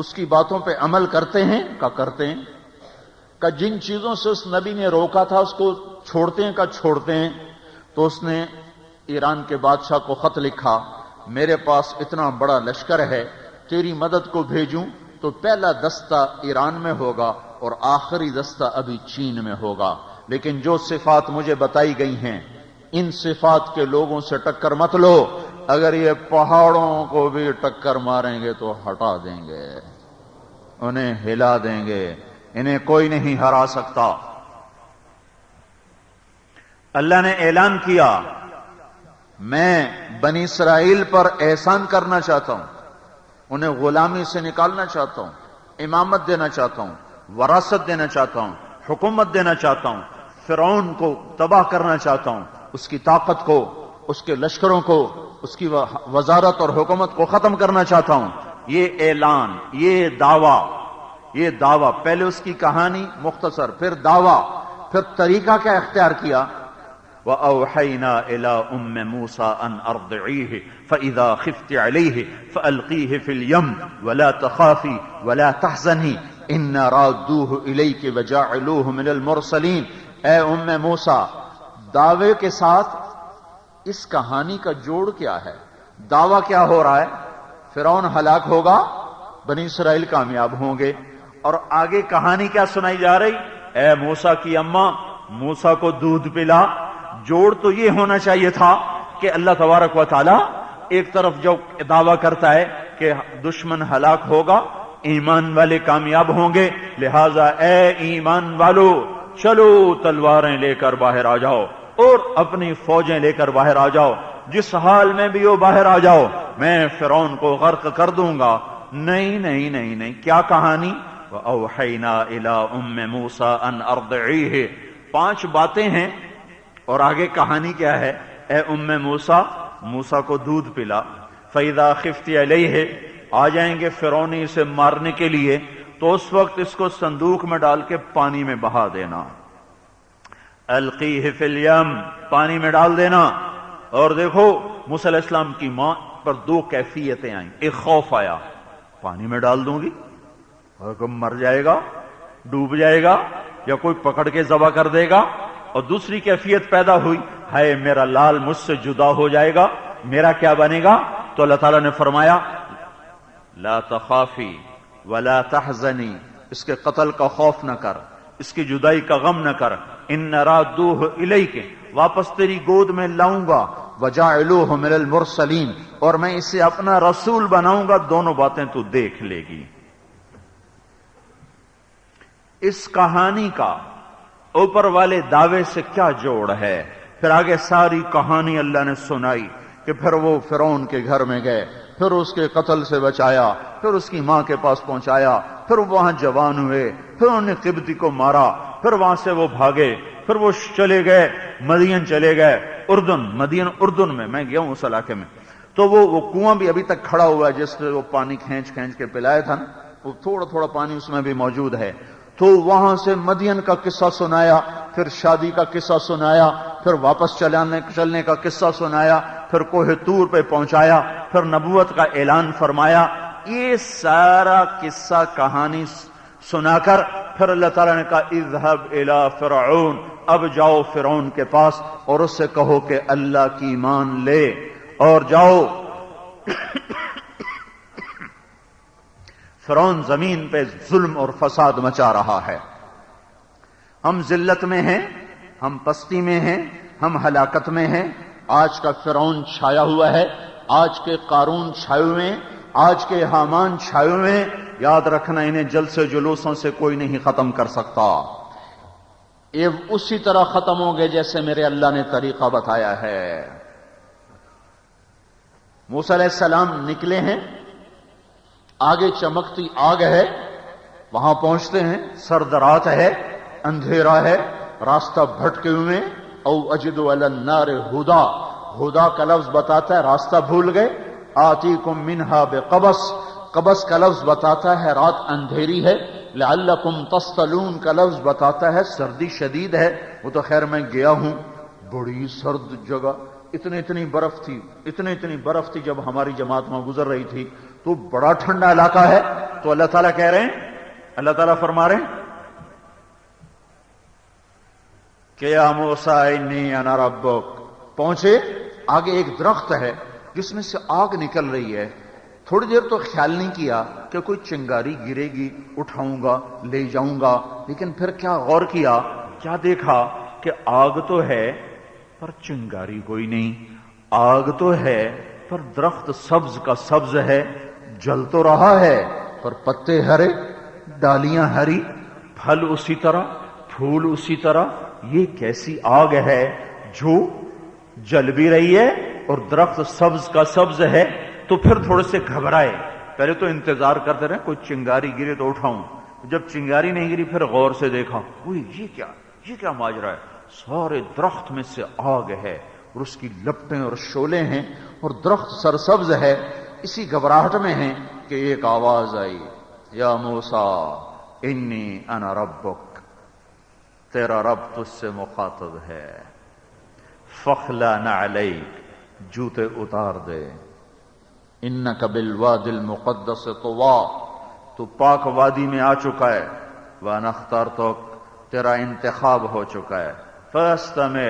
اس کی باتوں پہ عمل کرتے ہیں کا کرتے ہیں، کہ جن چیزوں سے اس نبی نے روکا تھا اس کو چھوڑتے ہیں کا چھوڑتے ہیں۔ تو اس نے ایران کے بادشاہ کو خط لکھا، میرے پاس اتنا بڑا لشکر ہے، تیری مدد کو بھیجوں تو پہلا دستہ ایران میں ہوگا اور آخری دستہ ابھی چین میں ہوگا، لیکن جو صفات مجھے بتائی گئی ہیں ان صفات کے لوگوں سے ٹکر مت لو، اگر یہ پہاڑوں کو بھی ٹکر ماریں گے تو ہٹا دیں گے، انہیں ہلا دیں گے، انہیں کوئی نہیں ہرا سکتا۔ اللہ نے اعلان کیا، میں بنی اسرائیل پر احسان کرنا چاہتا ہوں، انہیں غلامی سے نکالنا چاہتا ہوں، امامت دینا چاہتا ہوں، وراثت دینا چاہتا ہوں، حکومت دینا چاہتا ہوں، فرعون کو تباہ کرنا چاہتا ہوں، اس کی طاقت کو، اس کے لشکروں کو، اس کی وزارت اور حکومت کو ختم کرنا چاہتا ہوں۔ یہ اعلان، یہ دعویٰ، پہلے اس کی کہانی مختصر، پھر دعویٰ، پھر طریقہ کیا اختیار کیا؟ وَأَوْحَيْنَا إِلَىٰ أُمِّ مُوسَىٰ أَنْ أَرْضِعِيهِ فَإِذَا خِفْتِ عَلَيْهِ فَأَلْقِيهِ فِي الْيَمِّ وَلَا تَخَافِي وَلَا تَحْزَنِي إِنَّا رَادُّوهُ إِلَيْكِ وَجَاعِلُوهُ مِنَ الْمُرْسَلِينَ۔ اے موسیٰ، دعوے کے ساتھ اس کہانی کا جوڑ کیا ہے؟ دعویٰ کیا ہو رہا ہے؟ فرعون ہلاک ہوگا، بنی اسرائیل کامیاب ہوں گے، اور آگے کہانی کیا سنائی جا رہی؟ اے موسیٰ کی اماں، موسیٰ کو دودھ پلا۔ جوڑ تو یہ ہونا چاہیے تھا کہ اللہ تبارک و تعالی ایک طرف جو دعویٰ کرتا ہے کہ دشمن ہلاک ہوگا، ایمان والے کامیاب ہوں گے، لہذا اے ایمان والو چلو تلواریں لے کر باہر آ جاؤ اور اپنی فوجیں لے کر باہر آ جاؤ، جس حال میں بھی ہو باہر آ جاؤ، میں فرعون کو غرق کر دوں گا۔ نہیں، کیا کہانی؟ وَأَوْحَيْنَا إِلَىٰ أُمِّ مُوسَىٰ أَنْ أَرْضِعِيهِ، 5 باتیں ہیں اور آگے کہانی کیا ہے؟ اے موسیٰ کو دودھ پلا۔ فَإِذَا خِفْتِ عَلَيْهِ، آ جائیں گے فرعونی اسے مارنے کے لیے تو اس وقت اس کو صندوق میں ڈال کے پانی میں بہا دینا۔ القیہ فی الیم، پانی میں ڈال دینا۔ اور دیکھو موسیٰ علیہ السلام کی ماں پر 2 کیفیتیں آئیں، ایک خوف آیا، پانی میں ڈال دوں گی اور کوئی مر جائے گا، ڈوب جائے گا، یا کوئی پکڑ کے ذبح کر دے گا، اور دوسری کیفیت پیدا ہوئی، ہائے میرا لال مجھ سے جدا ہو جائے گا، میرا کیا بنے گا؟ تو اللہ تعالیٰ نے فرمایا لا تخافی ولا تحزنی، اس کے قتل کا خوف نہ کر، اس کی جدائی کا غم نہ کر، ان رادوہ الیک، واپس تیری گود میں لاؤں گا، وجاعلوہ من المرسلین، اور میں اسے اپنا رسول بناؤں گا۔ دونوں باتیں تو دیکھ لے گی۔ اس کہانی کا اوپر والے دعوے سے کیا جوڑ ہے؟ پھر آگے ساری کہانی اللہ نے سنائی کہ پھر وہ فرعون کے گھر میں گئے، پھر اس کے قتل سے بچایا، پھر اس کی ماں کے پاس پہنچایا، پھر وہاں جوان ہوئے، پھر انہوں نے قبطی کو مارا، پھر وہاں سے وہ بھاگے، پھر وہ چلے گئے مدین، چلے گئے مدین اردن میں، میں گیا ہوں اس علاقے میں، تو وہ کنواں بھی ابھی تک کھڑا ہوا ہے جس سے وہ پانی کھینچ کے پلایا تھا نا، وہ تھوڑا پانی اس میں بھی موجود ہے۔ تو وہاں سے مدین کا قصہ سنایا، پھر شادی کا قصہ سنایا، پھر واپس چلنے کا قصہ سنایا، پھر کوہ طور پہ پہنچایا، پھر نبوت کا اعلان فرمایا۔ یہ سارا قصہ کہانی سنا کر پھر اللہ تعالیٰ نے کہا اذهب الى فرعون، اب جاؤ فرعون کے پاس اور اس سے کہو کہ اللہ کی ایمان لے اور جاؤ۔ فرعون زمین پہ ظلم اور فساد مچا رہا ہے، ہم ذلت میں ہیں، ہم پستی میں ہیں، ہم ہلاکت میں ہیں۔ آج کا فرعون چھایا ہوا ہے، آج کے قارون چھائے ہوئے ہیں، آج کے حامان چھائے ہوئے ہیں۔ یاد رکھنا انہیں جلسے جلوسوں سے کوئی نہیں ختم کر سکتا، یہ اسی طرح ختم ہوں گے جیسے میرے اللہ نے طریقہ بتایا ہے۔ موسیٰ علیہ السلام نکلے ہیں، آگے چمکتی آگ ہے، وہاں پہنچتے ہیں، سرد رات ہے، اندھیرا ہے، راستہ بھٹکے ہوئے، او اجد علی النار ہدا، ہدا کا لفظ بتاتا ہے راستہ بھول گئے، آتیکم منہا بقبس، قبس کا لفظ بتاتا ہے رات اندھیری ہے، لعلکم تصطلون کا لفظ بتاتا ہے سردی شدید ہے۔ وہ تو خیر میں گیا ہوں، بڑی سرد جگہ، اتنی برف تھی، اتنی برف تھی، جب ہماری جماعت میں گزر رہی تھی تو بڑا ٹھنڈا علاقہ ہے. تو اللہ تعالیٰ کہہ رہے ہیں، اللہ تعالیٰ فرما رہے ہیں کہ یا موسیٰ انی انا ربک. پہنچے، آگے ایک درخت ہے جس میں سے آگ نکل رہی ہے. تھوڑی دیر تو خیال نہیں کیا کہ کوئی چنگاری گرے گی، اٹھاؤں گا لے جاؤں گا، لیکن پھر کیا غور کیا، کیا دیکھا کہ آگ تو ہے پر چنگاری کوئی نہیں. آگ تو ہے پر درخت سبز کا سبز ہے، جل تو رہا ہے پر پتے ہرے، ڈالیاں ہری، پھل اسی طرح، پھول اسی طرح. یہ کیسی آگ ہے جو جل بھی رہی ہے اور درخت سبز کا سبز ہے؟ تو پھر تھوڑے سے گھبرائے. پہلے تو انتظار کرتے رہے کوئی چنگاری گرے تو اٹھاؤں. جب چنگاری نہیں گری پھر غور سے دیکھا، یہ کیا ماجرا ہے؟ سارے درخت میں سے آگ ہے اور اس کی لپٹیں اور شعلے ہیں اور درخت سرسبز ہے. اسی گھبراہٹ میں ہیں کہ ایک آواز آئی، یا موسیٰ انی انا ربک، تیرا رب تجھ سے مخاطب ہے. فخلع نعلیک، جوتے اتار دے. انک بالواد المقدس طویٰ، تو پاک وادی میں آ چکا ہے. وانا اخترتک، تیرا انتخاب ہو چکا ہے. فاستمع،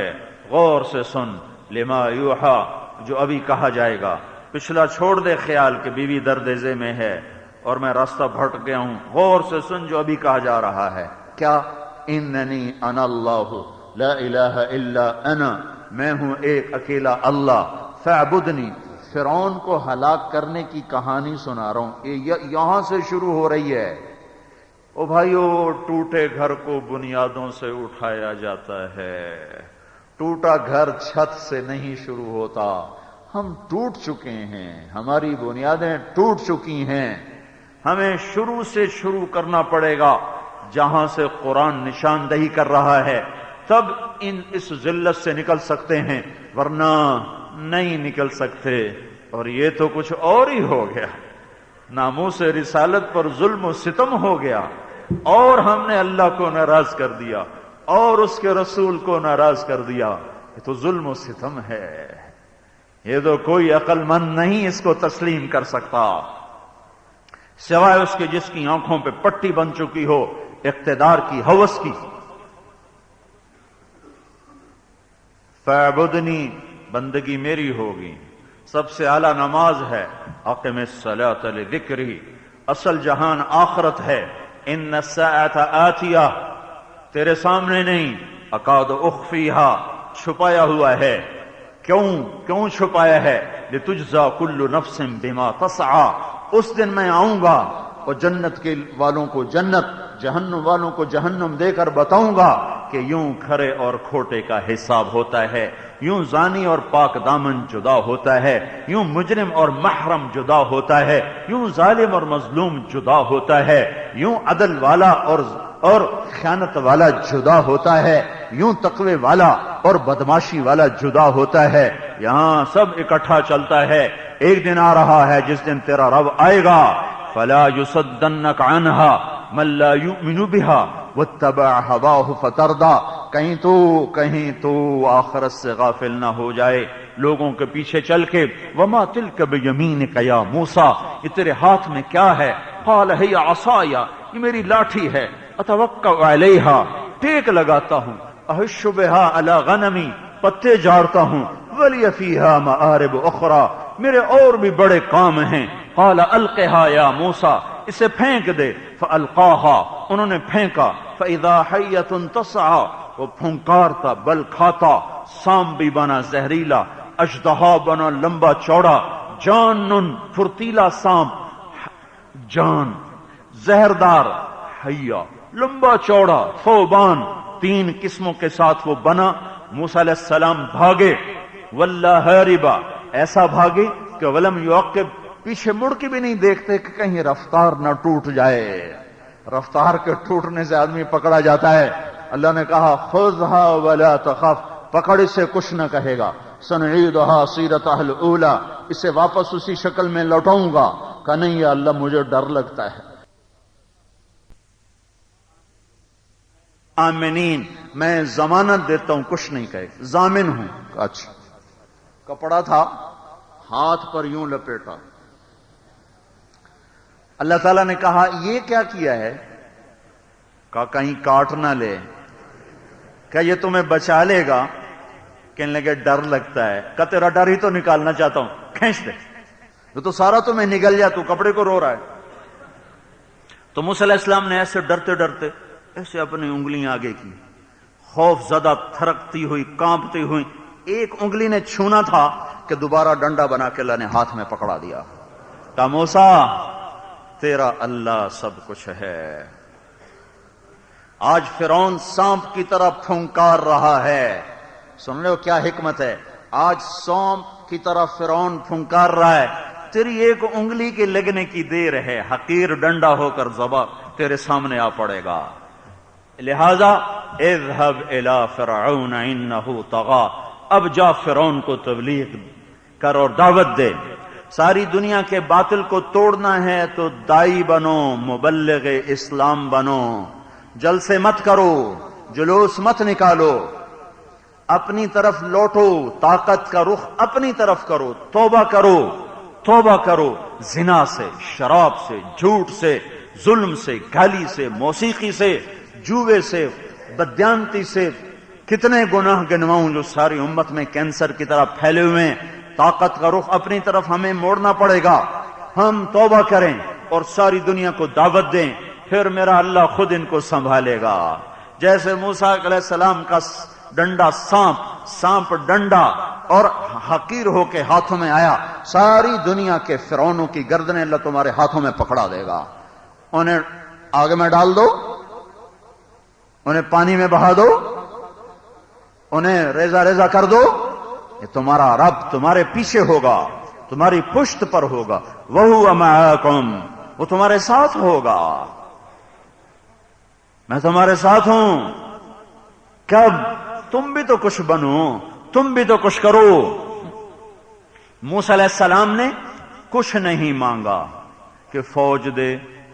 غور سے سن، لما یوحا، جو ابھی کہا جائے گا. پچھلا چھوڑ دے خیال کہ بیوی درد ذہ میں ہے اور میں راستہ بھٹک گیا ہوں. غور سے سن جو ابھی کہا جا رہا ہے. کیا؟ اننی انا اللہ لا الہ الا انا، میں ہوں ایک اکیلا اللہ. فاعبدنی، فرعون کو ہلاک کرنے کی کہانی سنا رہا ہوں. یہاں سے شروع ہو رہی ہے. او بھائیو، ٹوٹے گھر کو بنیادوں سے اٹھایا جاتا ہے. ٹوٹا گھر چھت سے نہیں شروع ہوتا. ہم ٹوٹ چکے ہیں، ہماری بنیادیں ٹوٹ چکی ہیں. ہمیں شروع سے شروع کرنا پڑے گا جہاں سے قرآن نشاندہی کر رہا ہے. تب اس ذلت سے نکل سکتے ہیں، ورنہ نہیں نکل سکتے. اور یہ تو کچھ اور ہی ہو گیا. ناموس رسالت پر ظلم و ستم ہو گیا اور ہم نے اللہ کو ناراض کر دیا اور اس کے رسول کو ناراض کر دیا. یہ تو ظلم و ستم ہے. یہ تو کوئی عقل مند نہیں اس کو تسلیم کر سکتا سوائے اس کے جس کی آنکھوں پہ پٹی بن چکی ہو اقتدار کی، ہوس کی. فاعبدنی، بندگی میری ہوگی. سب سے اعلیٰ نماز ہے. اقم الصلاۃ لذکری، اصل جہان آخرت ہے. ان الساعۃ آتیہ، تیرے سامنے نہیں. اکاد اخفیہا، چھپایا ہوا ہے. کیوں چھپایا ہے؟ لتجزا کل نفس بما تسعی، اس دن میں آؤں گا اور جنت کے والوں کو جنت، جہنم والوں کو جہنم دے کر بتاؤں گا کہ یوں کھرے اور کھوٹے کا حساب ہوتا ہے. یوں زانی اور پاک دامن جدا ہوتا ہے. یوں مجرم اور محرم جدا ہوتا ہے. یوں ظالم اور مظلوم جدا ہوتا ہے. یوں عدل والا اور خیانت والا جدا ہوتا ہے. یوں تقوی والا اور بدماشی والا جدا ہوتا ہے. یہاں سب اکٹھا چلتا ہے. ایک دن آ رہا ہے جس دن تیرا رب آئے گا. فلا يصدنك عنها من لا يؤمن بها واتبع هواه فتردى، کہیں تو آخرت سے غافل نہ ہو جائے لوگوں کے پیچھے چل کے. وما تلك بيمينك يا موسیٰ، یہ تیرے ہاتھ میں کیا ہے؟ قال هي عصاي، یہ میری لاٹھی ہے. اتوکا علیہا، ٹیک لگاتا ہوں. احش بها على غنمی، پتے جاڑتا ہوں. ولی فیہا مآرب اخرى، میرے اور بھی بڑے کام ہیں. قال القها یا موسیٰ، اسے پھینک دے. فالقاها، انہوں نے پھینکا. فاذا حیۃ تسعى، وہ پھنکارتا بل کھاتا. سام بھی بنا زہریلا، اژدہا بنا لمبا چوڑا. جان، پھرتیلا سانپ، جان زہردار، حیا لمبا چوڑا، ثوبان، 3 قسموں کے ساتھ وہ بنا. موسیٰ علیہ السلام بھاگے. واللہ ہاربا، ایسا بھاگے کہ ولم یعقب، پیچھے مڑ کے بھی نہیں دیکھتے کہ کہیں رفتار نہ ٹوٹ جائے. رفتار کے ٹوٹنے سے آدمی پکڑا جاتا ہے. اللہ نے کہا خذھا ولا تخف، پکڑ اسے کچھ نہ کہے گا. سنعیدھا سیرتھا الاولی، اسے واپس اسی شکل میں لوٹاؤں گا. کہ نہیں یا اللہ مجھے ڈر لگتا ہے. آمنین، میں ضمانت دیتا ہوں کچھ نہیں کہے، ضامن ہوں. اچھا، کپڑا تھا ہاتھ پر یوں لپیٹا، اللہ تعالیٰ نے کہا یہ کیا کیا ہے؟ کہا کہیں کاٹ نہ لے. کیا یہ تمہیں بچا لے گا؟ کہنے لگے ڈر لگتا ہے. کہا تیرا ڈر ہی تو نکالنا چاہتا ہوں، کھینچ دے. یہ تو سارا تمہیں نگل جا، تو کپڑے کو رو رہا ہے. تو موسیٰ علیہ السلام نے ایسے ڈرتے ڈرتے ایسے اپنی انگلیاں آگے کی، خوف زدہ تھرکتی ہوئی کانپتی ہوئی. ایک انگلی نے چھونا تھا کہ دوبارہ ڈنڈا بنا کے اللہ نے ہاتھ میں پکڑا دیا. کہا موسیٰ تیرا اللہ سب کچھ ہے. آج فرعون سانپ کی طرح پھنکار رہا ہے. سن لو کیا حکمت ہے. آج سانپ کی طرح فرعون پھنکار رہا ہے. تیری ایک انگلی کے لگنے کی دیر ہے، حقیر ڈنڈا ہو کر ذبح تیرے سامنے آ پڑے گا. لہذا اذهب الى فرعون انه طغى، اب جا فرعون کو تبلیغ کر اور دعوت دے. ساری دنیا کے باطل کو توڑنا ہے تو دائی بنو، مبلغ اسلام بنو. جلسے مت کرو، جلوس مت نکالو، اپنی طرف لوٹو، طاقت کا رخ اپنی طرف کرو. توبہ کرو، توبہ کرو زنا سے، شراب سے، جھوٹ سے، ظلم سے، گالی سے، موسیقی سے، جوے سے، بدیانتی سے. کتنے گناہ گنواؤں جو ساری امت میں کینسر کی طرح پھیلے ہوئے ہیں. طاقت کا رخ اپنی طرف ہمیں موڑنا پڑے گا. ہم توبہ کریں اور ساری دنیا کو دعوت دیں، پھر میرا اللہ خود ان کو سنبھالے گا. جیسے موسیٰ علیہ السلام کا ڈنڈا سانپ ڈنڈا اور حقیر ہو کے ہاتھوں میں آیا، ساری دنیا کے فرعونوں کی گردنیں اللہ تمہارے ہاتھوں میں پکڑا دے گا. انہیں آگ میں ڈال دو، انہیں پانی میں بہا دو، انہیں ریزہ ریزہ کر دو. یہ تمہارا رب تمہارے پیچھے ہوگا، تمہاری پشت پر ہوگا. وَهُوَ مَعَكُمْ، وہ تمہارے ساتھ ہوگا. میں تمہارے ساتھ ہوں. کب؟ تم بھی تو کچھ بنو، تم بھی تو کچھ کرو. موسیٰ علیہ السلام نے کچھ نہیں مانگا کہ فوج دے،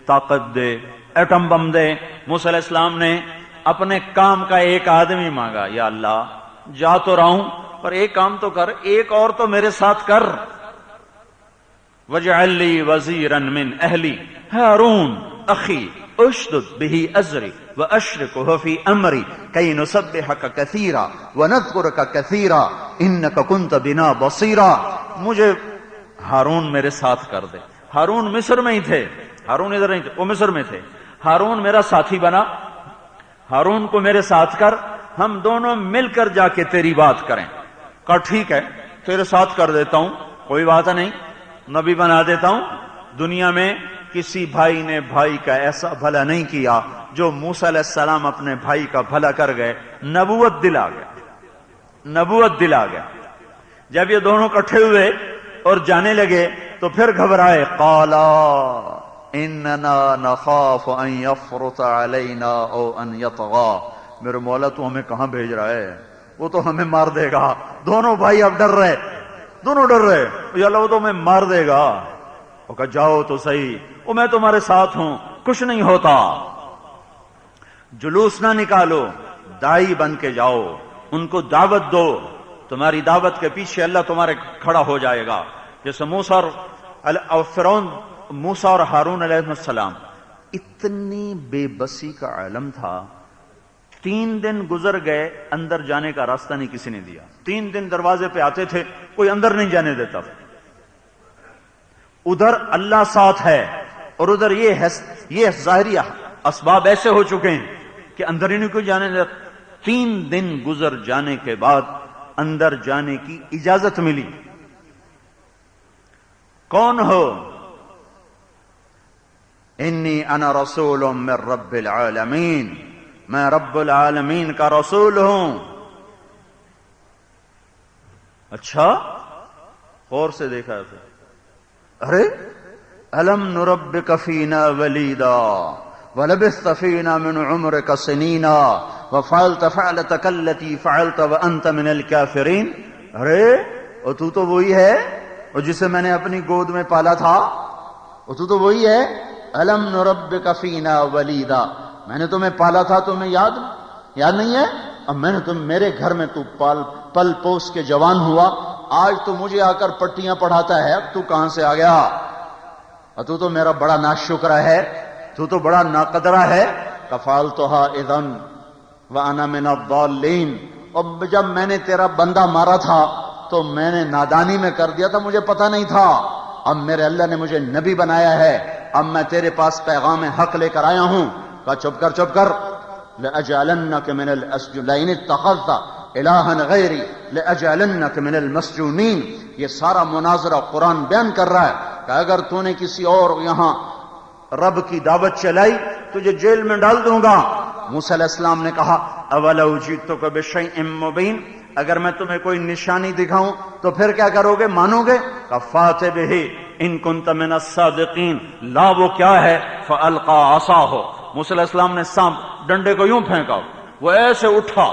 طاقت دے، ایٹم بم دے. موسیٰ علیہ السلام نے اپنے کام کا ایک آدمی مانگا. یا اللہ جا تو رہا ہوں پر ایک کام تو کر، ایک اور تو میرے ساتھ کر. وَاجْعَلْ لِي وَزِيرًا مِّنْ أَهْلِي هَارُونَ أَخِي اشدد به ازری واشرکه فی امری کی نسبحک کثیرا ونذکرک کثیرا انک کنت بنا بصیرا. مجھے ہارون میرے ساتھ کر دے. ہارون مصر میں ہی تھے، ہارون ادھر نہیں تھے، وہ مصر میں تھے. ہارون میرا ساتھی بنا، ہارون کو میرے ساتھ کر، ہم دونوں مل کر جا کے تیری بات کریں. کہا ٹھیک ہے تیرے ساتھ کر دیتا ہوں، کوئی بات نہیں، نبی بنا دیتا ہوں. دنیا میں کسی بھائی نے بھائی کا ایسا بھلا نہیں کیا جو موسیٰ علیہ السلام اپنے بھائی کا بھلا کر گئے. نبوت دل آ گیا، نبوت دل آ گیا. جب یہ دونوں اکٹھے ہوئے اور جانے لگے تو پھر گھبرائے. قالا اننا نخاف ان یفرط علینا او ان یطغى. میرے مولا تو ہمیں کہاں بھیج رہا ہے؟ وہ تو ہمیں مار دے گا. دونوں بھائی اب ڈر رہے، دونوں ڈر رہے. یا اللہ وہ تو ہمیں مار دے گا. وہ کہا جاؤ تو صحیح، وہ میں تمہارے ساتھ ہوں، کچھ نہیں ہوتا. جلوس نہ نکالو، دائی بن کے جاؤ، ان کو دعوت دو. تمہاری دعوت کے پیچھے اللہ تمہارے کھڑا ہو جائے گا. جیسے موسیٰ اور فرعون، موسیٰ اور ہارون علیہ السلام اتنی بے بسی کا عالم تھا. 3 دن گزر گئے، اندر جانے کا راستہ نہیں کسی نے دیا. 3 دن دروازے پہ آتے تھے، کوئی اندر نہیں جانے دیتا. ادھر اللہ ساتھ ہے اور ادھر یہ ظاہری اسباب ایسے ہو چکے ہیں کہ اندر ہی نہیں کوئی جانے دیتا. 3 دن گزر جانے کے بعد اندر جانے کی اجازت ملی. کون ہو؟ انی انا رسول من رب العالمین، میں رب العالمین کا رسول ہوں. اچھا غور سے دیکھا ہے. ارے الم نربک فینا ولیدا ولبثت فینا من عمرک سنینا وفعلت فعلتک التی فعلت وانت من الکافرین. ارے اور تو وہی ہے اور جسے میں نے اپنی گود میں پالا تھا، اور تو وہی ہے. الم نربک فینا ولیدا، میں نے تمہیں پالا تھا، تمہیں یاد نہیں ہے؟ اب میں نے میرے گھر میں تو پل پوس کے جوان ہوا، آج تو مجھے آ کر پٹیاں پڑھاتا ہے، اب تو کہاں سے آ گیا؟ اور تو میرا بڑا ناشکر ہے، تو بڑا ناقدرہ ہے. کفالتها اذن وانا من الضالین. اور جب میں نے تیرا بندہ مارا تھا تو میں نے نادانی میں کر دیا تھا، مجھے پتہ نہیں تھا. اب میرے اللہ نے مجھے نبی بنایا ہے، اب میں تیرے پاس پیغام حق لے کر آیا ہوں. کہا چپ کر. لأجعلنك من لئن اتخذت الہا غیری لأجعلنك من المسجونین. یہ سارا مناظرہ قرآن بیان کر رہا ہے کہ اگر تو نے کسی اور یہاں رب کی دعوت چلائی تجھے جیل میں ڈال دوں گا. موسیٰ علیہ السلام نے کہا اولو جئتک بشیء مبین، اگر میں تمہیں کوئی نشانی دکھاؤں تو پھر کیا کرو گے، مانو گے؟ فات بہ ان کنت من الصادقین. لا وہ کیا ہے؟ فالقى عصاہ. موسیٰ علیہ السلام نے سانپ ڈنڈے کو یوں پھینکا، وہ ایسے اٹھا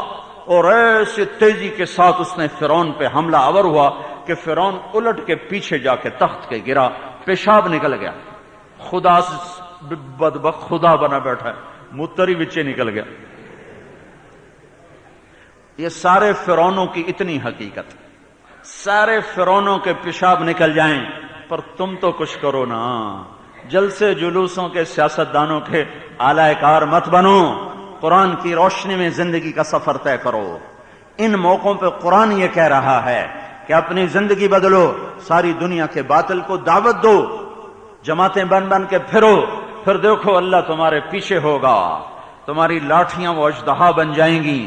اور ایسے تیزی کے ساتھ اس نے فرعون پہ حملہ آور ہوا کہ فرعون الٹ کے پیچھے جا کے تخت کے گرا، پیشاب نکل گیا. خدا سے بدبخت خدا بنا بیٹھا ہے، متری بچے نکل گیا. یہ سارے فرعونوں کی اتنی حقیقت، سارے فرعونوں کے پیشاب نکل جائیں پر تم تو کچھ کرو نا. جلسے جلوسوں کے سیاستدانوں کے اعلی کار مت بنو، قرآن کی روشنی میں زندگی کا سفر طے کرو. ان موقعوں پہ قرآن یہ کہہ رہا ہے کہ اپنی زندگی بدلو، ساری دنیا کے باطل کو دعوت دو، جماعتیں بن کے پھرو، پھر دیکھو اللہ تمہارے پیچھے ہوگا، تمہاری لاٹھیاں وہ اژدہا بن جائیں گی.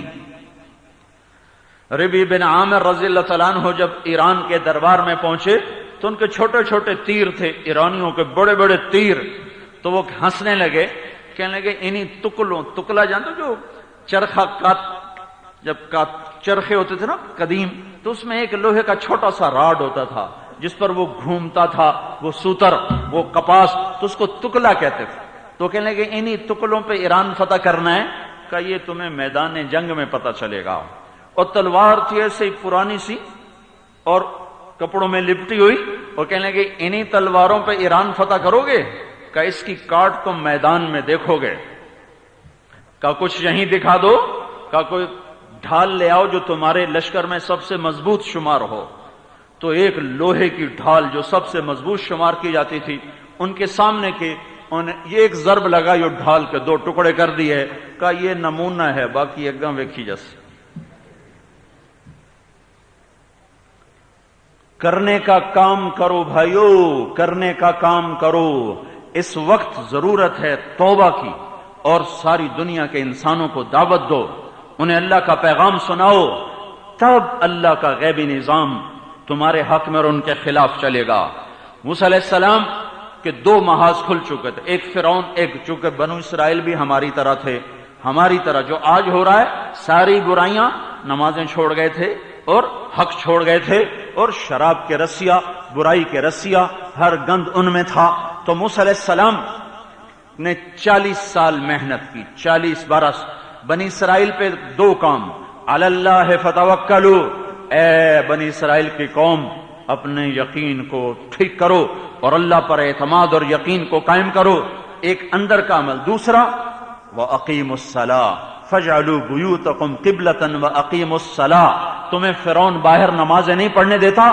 ربی بن عامر رضی اللہ تعالیٰ عنہ جب ایران کے دربار میں پہنچے تو ان کے چھوٹے چھوٹے تیر تھے، ایرانیوں کے بڑے بڑے تیر. تو وہ ہنسنے لگے، کہنے لگے انہی تکلا جانتے جو چرخہ جب چرخے ہوتے تھے نا قدیم، تو اس میں ایک لوہے کا چھوٹا سا راڈ ہوتا تھا جس پر وہ گھومتا تھا، وہ سوتر، وہ کپاس، تو اس کو تکلا کہتے تھے. تو کہنے لگے انہی تکلوں پہ ایران فتح کرنا ہے. کہ یہ تمہیں میدان جنگ میں پتہ چلے گا. اور تلوار تھی ایسے ہی پرانی سی اور کپڑوں میں لپٹی ہوئی، اور کہنے لگے انہی تلواروں پہ ایران فتح کرو گے؟ کہ اس کی کاٹ تم میدان میں دیکھو گے. کہ کچھ یہیں دکھا دو، کہ کوئی ڈھال لے آؤ جو تمہارے لشکر میں سب سے مضبوط شمار ہو. تو ایک لوہے کی ڈھال جو سب سے مضبوط شمار کی جاتی تھی ان کے سامنے کے یہ ایک ضرب لگا، یہ ڈھال کے دو ٹکڑے کر دیے. کہ یہ نمونہ ہے، باقی ایک دم ویکھی جیسے. کرنے کا کام کرو بھائیو، کرنے کا کام کرو. اس وقت ضرورت ہے توبہ کی، اور ساری دنیا کے انسانوں کو دعوت دو، انہیں اللہ کا پیغام سناؤ، تب اللہ کا غیبی نظام تمہارے حق میں اور ان کے خلاف چلے گا. موسیٰ علیہ السلام کے دو محاذ کھل چکے تھے، ایک فرعون، ایک چونکہ بنو اسرائیل بھی ہماری طرح تھے، ہماری طرح جو آج ہو رہا ہے. ساری برائیاں، نمازیں چھوڑ گئے تھے اور حق چھوڑ گئے تھے، اور شراب کے رسیا، برائی کے رسیا، ہر گند ان میں تھا. تو موسیٰ علیہ السلام نے 40 سال محنت کی، 40 برس. بنی اسرائیل پہ دو کام، علی اللہ فتوکلوا، اے بنی اسرائیل کی قوم اپنے یقین کو ٹھیک کرو اور اللہ پر اعتماد اور یقین کو قائم کرو. ایک اندر کا عمل. دوسرا وَأَقِيمُوا الصَّلَاةَ فَاجْعَلُوا بُيُوتَكُمْ قِبْلَةً وَأَقِيمُوا الصَّلَاةَ. تمہیں فرعون باہر نمازیں نہیں پڑھنے دیتا،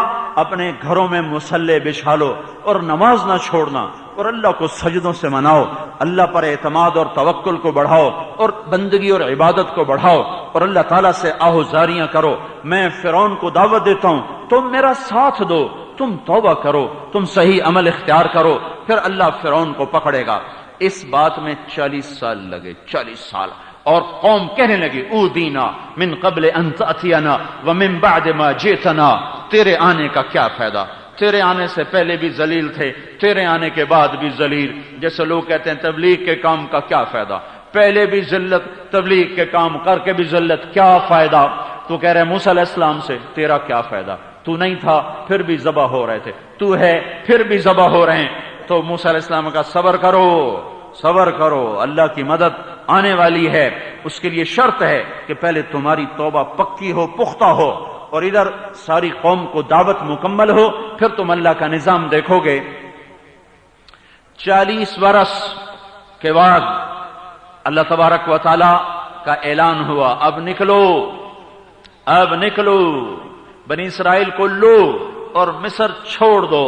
اپنے گھروں میں مصلی بچھا لو اور نماز نہ چھوڑنا، اور اللہ کو سجدوں سے مناؤ، اللہ پر اعتماد اور توکل کو بڑھاؤ، اور بندگی اور عبادت کو بڑھاؤ، اور اللہ تعالیٰ سے آہوزاریاں کرو. میں فرعون کو دعوت دیتا ہوں، تم میرا ساتھ دو، تم توبہ کرو، تم صحیح عمل اختیار کرو، پھر اللہ فرعون کو پکڑے گا. اس بات میں 40 سال لگے، 40 سال. اور قوم کہنے لگی اوذینا من قبل ان تأتینا ومن بعد ما جئتنا. تیرے آنے کا کیا فائدہ؟ تیرے آنے سے پہلے بھی ذلیل تھے، تیرے آنے کے بعد بھی ذلیل. جیسے لوگ کہتے ہیں تبلیغ کے کام کا کیا فائدہ، پہلے بھی ذلت، تبلیغ کے کام کر کے بھی ذلت، کیا فائدہ؟ تو کہہ رہے موسیٰ علیہ السلام سے تیرا کیا فائدہ، تو نہیں تھا پھر بھی ذبح ہو رہے تھے، تو ہے پھر بھی ذبح ہو رہے ہیں. تو موسیٰ علیہ السلام کا صبر کرو، صبر کرو، اللہ کی مدد آنے والی ہے. اس کے لیے شرط ہے کہ پہلے تمہاری توبہ پکی ہو، پختہ ہو، اور ادھر ساری قوم کو دعوت مکمل ہو، پھر تم اللہ کا نظام دیکھو گے. 40 برس کے بعد اللہ تبارک و تعالی کا اعلان ہوا، اب نکلو، اب نکلو، بنی اسرائیل کو لو اور مصر چھوڑ دو.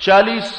40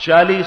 40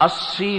80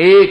1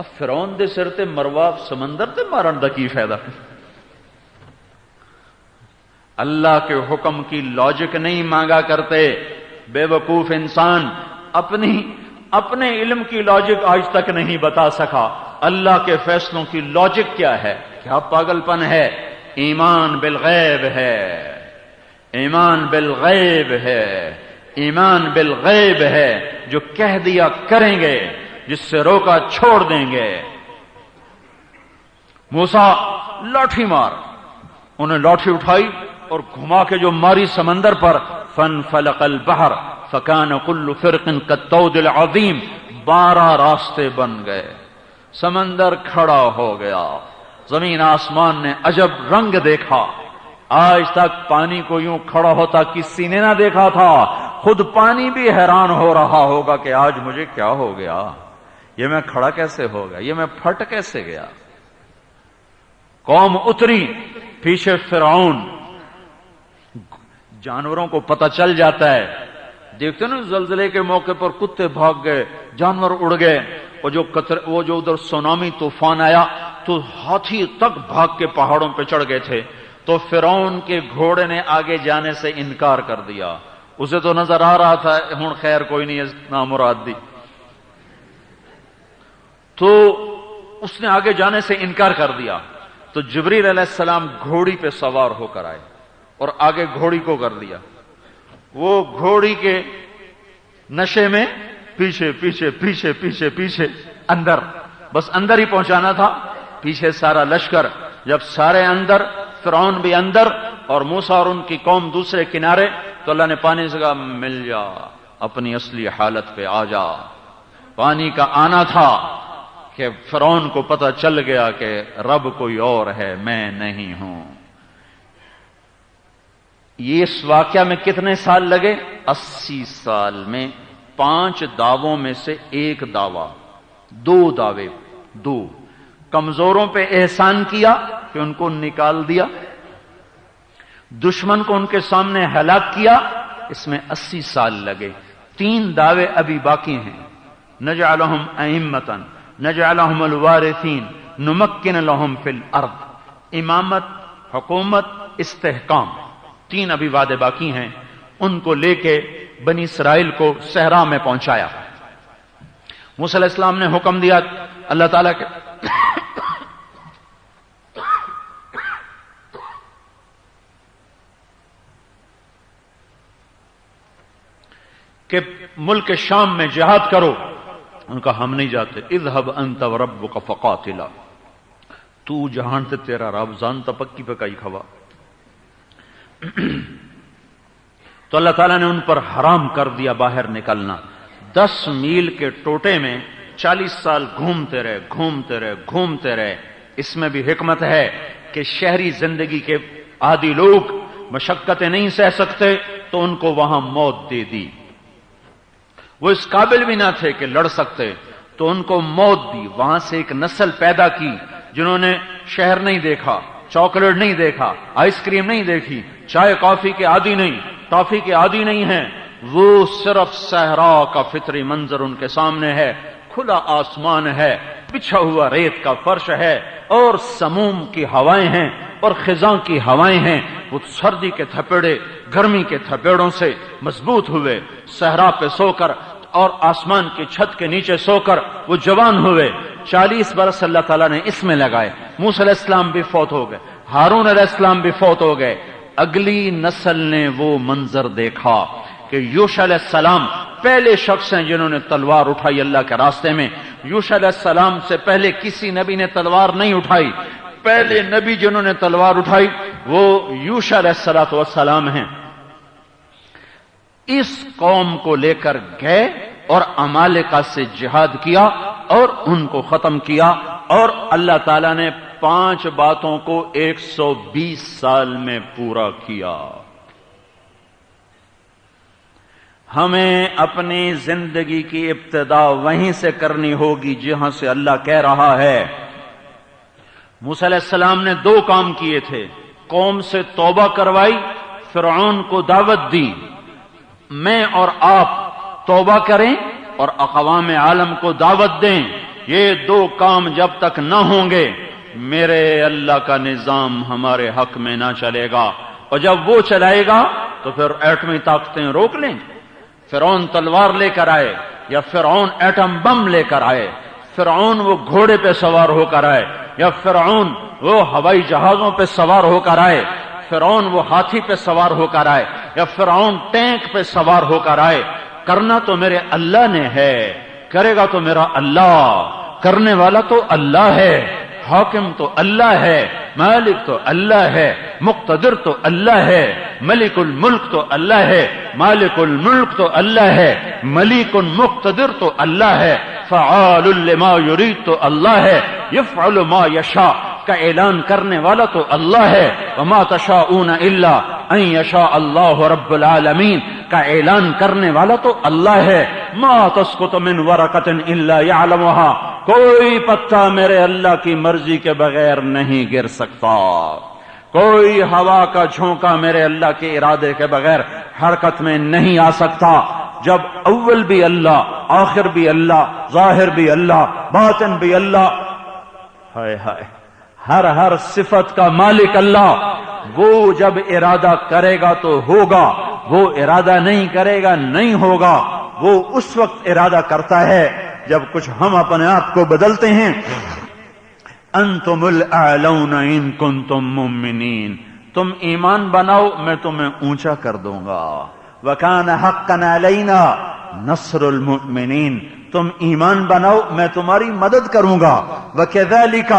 اب فرعون دے سر تے مروا سمندر تے مارن دا کی فائدہ؟ اللہ کے حکم کی لاجک نہیں مانگا کرتے بے وقوف انسان، اپنے علم کی لاجک آج تک نہیں بتا سکا، اللہ کے فیصلوں کی لاجک کیا ہے؟ کیا پاگل پن ہے؟ ایمان بالغیب ہے، ایمان بالغیب ہے، ایمان بالغیب ہے، جو کہہ دیا کریں گے، جس سے روکا چھوڑ دیں گے۔ موسیٰ لاٹھی مار، انہیں لاٹھی اٹھائی اور گھما کے جو ماری سمندر پر، فانفلق البحر فکان کل فرق کالطود العظیم، 12 راستے بن گئے، سمندر کھڑا ہو گیا، زمین آسمان نے عجب رنگ دیکھا، آج تک پانی کو یوں کھڑا ہوتا کسی نے نہ دیکھا تھا، خود پانی بھی حیران ہو رہا ہوگا کہ آج مجھے کیا ہو گیا، یہ میں کھڑا کیسے ہو گیا، یہ میں پھٹ کیسے گیا۔ قوم اتری، پیچھے فرعون، جانوروں کو پتہ چل جاتا ہے، دیکھتے نا زلزلے کے موقع پر کتے بھاگ گئے، جانور اڑ گئے، وہ جو ادھر سونامی طوفان آیا تو ہاتھی تک بھاگ کے پہاڑوں پہ چڑھ گئے تھے، تو فرعون کے گھوڑے نے آگے جانے سے انکار کر دیا، اسے تو نظر آ رہا تھا ہن خیر کوئی نہیں نامراد دی، تو اس نے آگے جانے سے انکار کر دیا، تو جبریل علیہ السلام گھوڑی پہ سوار ہو کر آئے اور آگے گھوڑی کو کر دیا، وہ گھوڑی کے نشے میں پیچھے پیچھے پیچھے پیچھے پیچھے اندر، بس اندر ہی پہنچانا تھا، پیچھے سارا لشکر، جب سارے اندر، فرعون بھی اندر اور موسیٰ اور ان کی قوم دوسرے کنارے، تو اللہ نے پانی سے کہا مل جا، اپنی اصلی حالت پہ آ جا۔ پانی کا آنا تھا کہ فرعون کو پتہ چل گیا کہ رب کوئی اور ہے، میں نہیں ہوں۔ یہ اس واقعہ میں کتنے سال لگے؟ 80 سال میں 5 دعووں میں سے ایک دعویٰ، 2 دعوے، 2 کمزوروں پہ احسان کیا کہ ان کو نکال دیا، دشمن کو ان کے سامنے ہلاک کیا، اس میں 80 سال لگے۔ 3 دعوے ابھی باقی ہیں، نجعلہم ائمۃ، نجعلہم الوارثین، نمکن لہم فی الارض، امامت، حکومت، استحکام، 3 ابھی وعدے باقی ہیں، ان کو لے کے بنی اسرائیل کو صحرا میں پہنچایا۔ موسیٰ علیہ السلام نے حکم دیا اللہ تعالیٰ کے کہ ملک شام میں جہاد کرو، ان کا ہم نہیں جاتے، اذهب انت وربك فقاتلا، تو جہان تے تیرا رب جانتا پکی پکائی کھوا۔ تو اللہ تعالیٰ نے ان پر حرام کر دیا باہر نکلنا، 10 میل کے ٹوٹے میں 40 سال گھومتے رہے۔ اس میں بھی حکمت ہے کہ شہری زندگی کے عادی لوگ مشقتیں نہیں سہ سکتے تو ان کو وہاں موت دے دی، وہ اس قابل بھی نہ تھے کہ لڑ سکتے تو ان کو موت دی، وہاں سے ایک نسل پیدا کی جنہوں نے شہر نہیں دیکھا، چاکلیٹ نہیں دیکھا، آئس کریم نہیں دیکھی، چائے کافی کے عادی نہیں، ٹافی کے عادی نہیں ہیں، وہ صرف صحرا کا فطری منظر ان کے سامنے ہے، کھلا آسمان ہے، بچھا ہوا ریت کا فرش ہے اور سموم کی ہوائیں ہیں اور خزاں کی ہوائیں ہیں، وہ سردی کے تھپیڑے گرمی کے تھپیڑوں سے مضبوط ہوئے، صحرا پہ سو کر اور آسمان کی چھت کے نیچے سو کر وہ جوان ہوئے، 40 برس اللہ تعالیٰ نے اس میں لگائے، موسیٰ علیہ السلام بھی فوت ہو گئے، ہارون علیہ السلام بھی فوت ہو گئے، اگلی نسل نے وہ منظر دیکھا کہ یوشع علیہ السلام پہلے شخص ہیں جنہوں نے تلوار اٹھائی اللہ کے راستے میں، یوشع علیہ السلام سے پہلے کسی نبی نے تلوار نہیں اٹھائی، پہلے نبی جنہوں نے تلوار اٹھائی وہ یوشع علیہ السلام ہیں۔ اس قوم کو لے کر گئے اور عمالقہ سے جہاد کیا اور ان کو ختم کیا، اور اللہ تعالیٰ نے 5 باتوں کو 120 سال میں پورا کیا۔ ہمیں اپنی زندگی کی ابتدا وہیں سے کرنی ہوگی جہاں سے اللہ کہہ رہا ہے۔ موسیٰ علیہ السلام نے 2 کام کیے تھے، قوم سے توبہ کروائی، فرعون کو دعوت دی، میں اور آپ توبہ کریں اور اقوام عالم کو دعوت دیں یہ دو کام جب تک نہ ہوں گے میرے اللہ کا نظام ہمارے حق میں نہ چلے گا، اور جب وہ چلائے گا تو پھر ایٹمی طاقتیں روک لیں۔ فرعون تلوار لے کر آئے یا فرعون ایٹم بم لے کر آئے، فرعون وہ گھوڑے پہ سوار ہو کر آئے یا فرعون وہ ہوائی جہازوں پہ سوار ہو کر آئے، فرعون وہ ہاتھی پہ سوار ہو کر آئے یا فرعون ٹینک پہ سوار ہو کر آئے، کرنا تو میرے اللہ نے ہے، کرے گا تو میرا اللہ، کرنے والا تو اللہ ہے، حاکم تو اللہ ہے، مالک تو اللہ ہے، مقتدر تو اللہ ہے، ملک الملک تو اللہ ہے، مالک الملک تو اللہ ہے، ملک مقتدر تو اللہ ہے، فعال لما یرید تو اللہ ہے، یفعل ما یشاء کا اعلان کرنے والا تو اللہ ہے، وما تشاءون الا ان یشاء اللہ رب العالمین کا اعلان کرنے والا تو اللہ ہے، ما تسقط من ورقۃ الا یعلمها کوئی پتا میرے اللہ کی مرضی کے بغیر نہیں گر سکتا، کوئی ہوا کا جھونکا میرے اللہ کے ارادے کے بغیر حرکت میں نہیں آ سکتا۔ جب اول بھی اللہ، آخر بھی اللہ، ظاہر بھی اللہ، باطن بھی اللہ، ہائے ہائے ہر صفت کا مالک اللہ، وہ جب ارادہ کرے گا تو ہوگا، وہ ارادہ نہیں کرے گا نہیں ہوگا، وہ اس وقت ارادہ کرتا ہے جب کچھ ہم اپنے آپ کو بدلتے ہیں۔ انتم الاعلون ان کنتم مؤمنین، تم ایمان بناؤ میں تمہیں اونچا کر دوں گا، وکان حقا علینا نصر المؤمنین، تم ایمان بناؤ میں تمہاری مدد کروں گا، وکذالک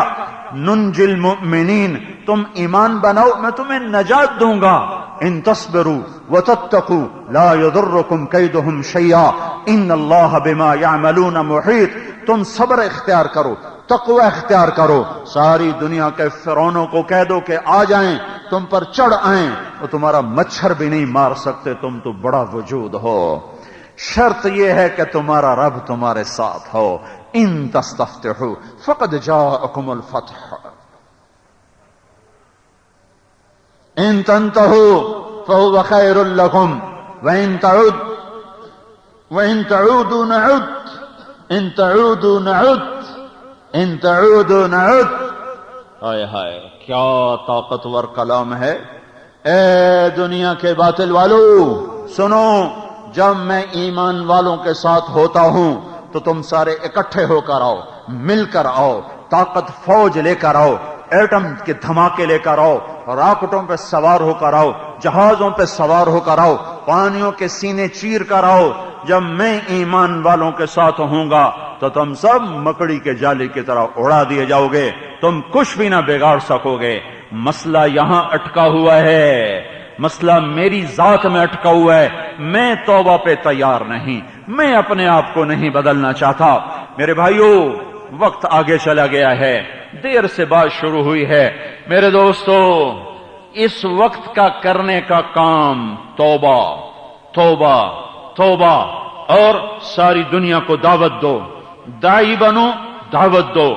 ننجی المؤمنین، تم ایمان بناؤ میں تمہیں نجات دوں گا، ان تصبروا وتتقوا لا يضركم كيدهم شيئا ان اللہ بما يعملون محیط، تم صبر اختیار کرو، تقوی اختیار کرو، ساری دنیا کے فرعونوں کو کہہ دو کہ آ جائیں تم پر چڑھ آئیں، وہ تمہارا مچھر بھی نہیں مار سکتے، تم تو بڑا وجود ہو، شرط یہ ہے کہ تمہارا رب تمہارے ساتھ ہو، ان تستفتحوا فقد جاءکم الفتح ان تنتهوا فهو خیر لکم وان تعودوا نعد ان تعودوا نعد ان تعودوا نعد۔ ہائے ہائے کیا طاقتور کلام ہے۔ اے دنیا کے باطل والو سنو، جب میں ایمان والوں کے ساتھ ہوتا ہوں تو تم سارے اکٹھے ہو کر آؤ، مل کر آؤ، طاقت فوج لے کر آؤ، ایٹم کے دھماکے لے کر آؤ، راکٹوں پہ سوار ہو کر آؤ، جہازوں پہ سوار ہو کر آؤ، پانیوں کے سینے چیر کر آؤ۔ جب میں ایمان والوں کے ساتھ ہوں گا تو تم سب مکڑی کے جالے کی طرح اڑا دیے جاؤ گے، تم کچھ بھی نہ بگاڑ سکو گے۔ مسئلہ یہاں اٹکا ہوا ہے، مسئلہ میری ذات میں اٹکا ہوا ہے، میں توبہ پہ تیار نہیں، میں اپنے آپ کو نہیں بدلنا چاہتا۔ میرے بھائیوں وقت آگے چلا گیا ہے، دیر سے بات شروع ہوئی ہے۔ میرے دوستو اس وقت کا کرنے کا کام توبہ توبہ توبہ، اور ساری دنیا کو دعوت دو، داعی بنو، دعوت دو،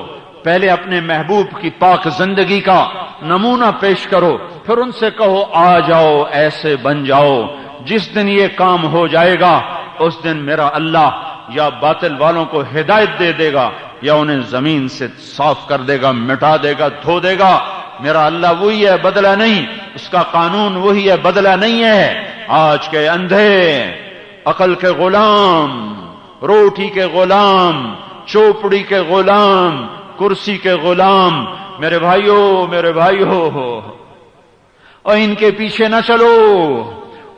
پہلے اپنے محبوب کی پاک زندگی کا نمونہ پیش کرو، پھر ان سے کہو آ جاؤ ایسے بن جاؤ۔ جس دن یہ کام ہو جائے گا اس دن میرا اللہ یا باطل والوں کو ہدایت دے دے گا یا انہیں زمین سے صاف کر دے گا، مٹا دے گا، دھو دے گا۔ میرا اللہ وہی ہے، بدلہ نہیں، اس کا قانون وہی ہے، بدلہ نہیں ہے۔ آج کے اندھے عقل کے غلام، روٹی کے غلام، چوپڑی کے غلام، کرسی کے غلام، میرے بھائیو اور ان کے پیچھے نہ چلو،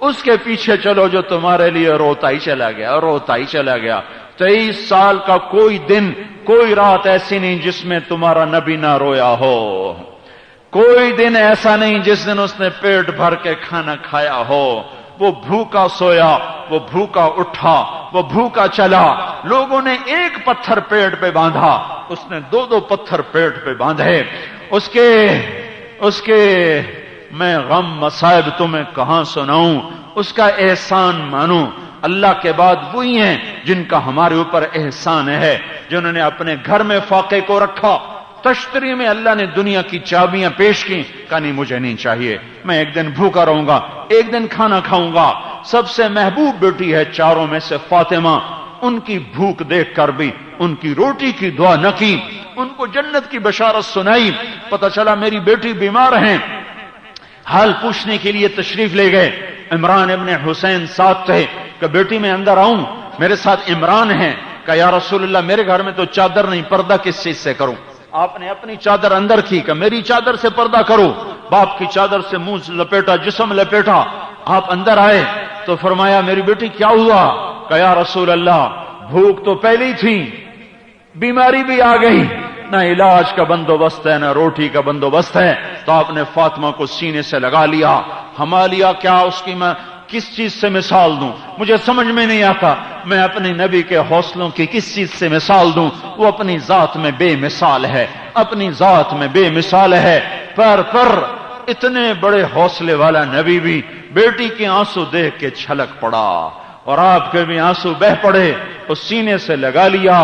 اس کے پیچھے چلو جو تمہارے لیے روتا ہی چلا گیا، روتا ہی چلا گیا۔ 23 سال کا کوئی دن، کوئی رات ایسی نہیں جس میں تمہارا نبی نہ رویا ہو، کوئی دن ایسا نہیں جس دن اس نے پیٹ بھر کے کھانا کھایا ہو۔ وہ بھوکا سویا، وہ بھوکا اٹھا، وہ بھوکا چلا، لوگوں نے ایک پتھر پیٹ پہ باندھا، اس نے 2 پتھر پیٹ پہ باندھے۔ اس کے میں غم مصائب تمہیں کہاں سناؤں، اس کا احسان مانو۔ اللہ کے بعد وہی ہیں جن کا ہمارے اوپر احسان ہے، جنہوں نے اپنے گھر میں فاقے کو رکھا، تشتری میں اللہ نے دنیا کی چابیاں پیش کی، کہا نہیں مجھے نہیں چاہیے، میں ایک دن بھوکا رہوں گا، ایک دن کھانا کھاؤں گا۔ سب سے محبوب بیٹی ہے چاروں میں سے فاطمہ، ان کی بھوک دیکھ کر بھی ان کی روٹی کی دعا نہ کی، ان کو جنت کی بشارت سنائی۔ پتہ چلا میری بیٹی بیمار ہیں، حال پوچھنے کے لیے تشریف لے گئے۔ عمران ابن حسین ساتھ تھے کہ بیٹی میں اندر آؤں، میرے ساتھ عمران ہیں۔ کہ یا رسول اللہ میرے گھر میں تو چادر نہیں، پردہ کس چیز سے کروں؟ آپ نے اپنی چادر اندر کی کہ میری چادر سے پردہ کرو۔ باپ کی چادر سے منہ لپیٹا، جسم لپیٹا، آپ اندر آئے تو فرمایا میری بیٹی کیا ہوا؟ کہ یا رسول اللہ بھوک تو پہلے ہی تھی، بیماری بھی آ گئی، نہ علاج کا بندوبست ہے نہ روٹی کا بندوبست ہے۔ تو آپ نے فاطمہ کو سینے سے لگا لیا، ہما لیا، کیا اس کی میں کس چیز سے مثال دوں؟ مجھے سمجھ میں نہیں آتا میں اپنے نبی کے حوصلوں کی کس چیز سے مثال دوں۔ وہ اپنی ذات میں بے مثال ہے، اپنی ذات میں بے مثال ہے۔ پر اتنے بڑے حوصلے والا نبی بھی بیٹی کے آنسو دیکھ کے چھلک پڑا، اور آپ کے بھی آنسو بہ پڑے۔ اس سینے سے لگا لیا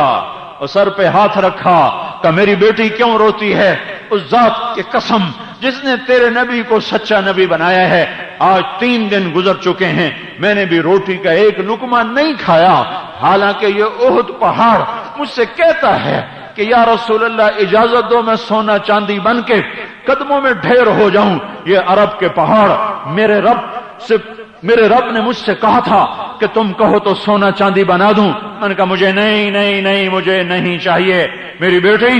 اور سر پہ ہاتھ رکھا کہ میری بیٹی کیوں روتی ہے؟ اس ذات کی قسم جس نے تیرے نبی کو سچا نبی بنایا ہے، آج 3 دن گزر چکے ہیں، میں نے بھی روٹی کا ایک لقمہ نہیں کھایا، حالانکہ یہ احد پہاڑ مجھ سے کہتا ہے کہ یا رسول اللہ اجازت دو میں سونا چاندی بن کے قدموں میں ڈھیر ہو جاؤں۔ یہ عرب کے پہاڑ میرے رب نے مجھ سے کہا تھا کہ تم کہو تو سونا چاندی بنا دوں۔ میں نے کہا مجھے نہیں مجھے نہیں چاہیے۔ میری بیٹی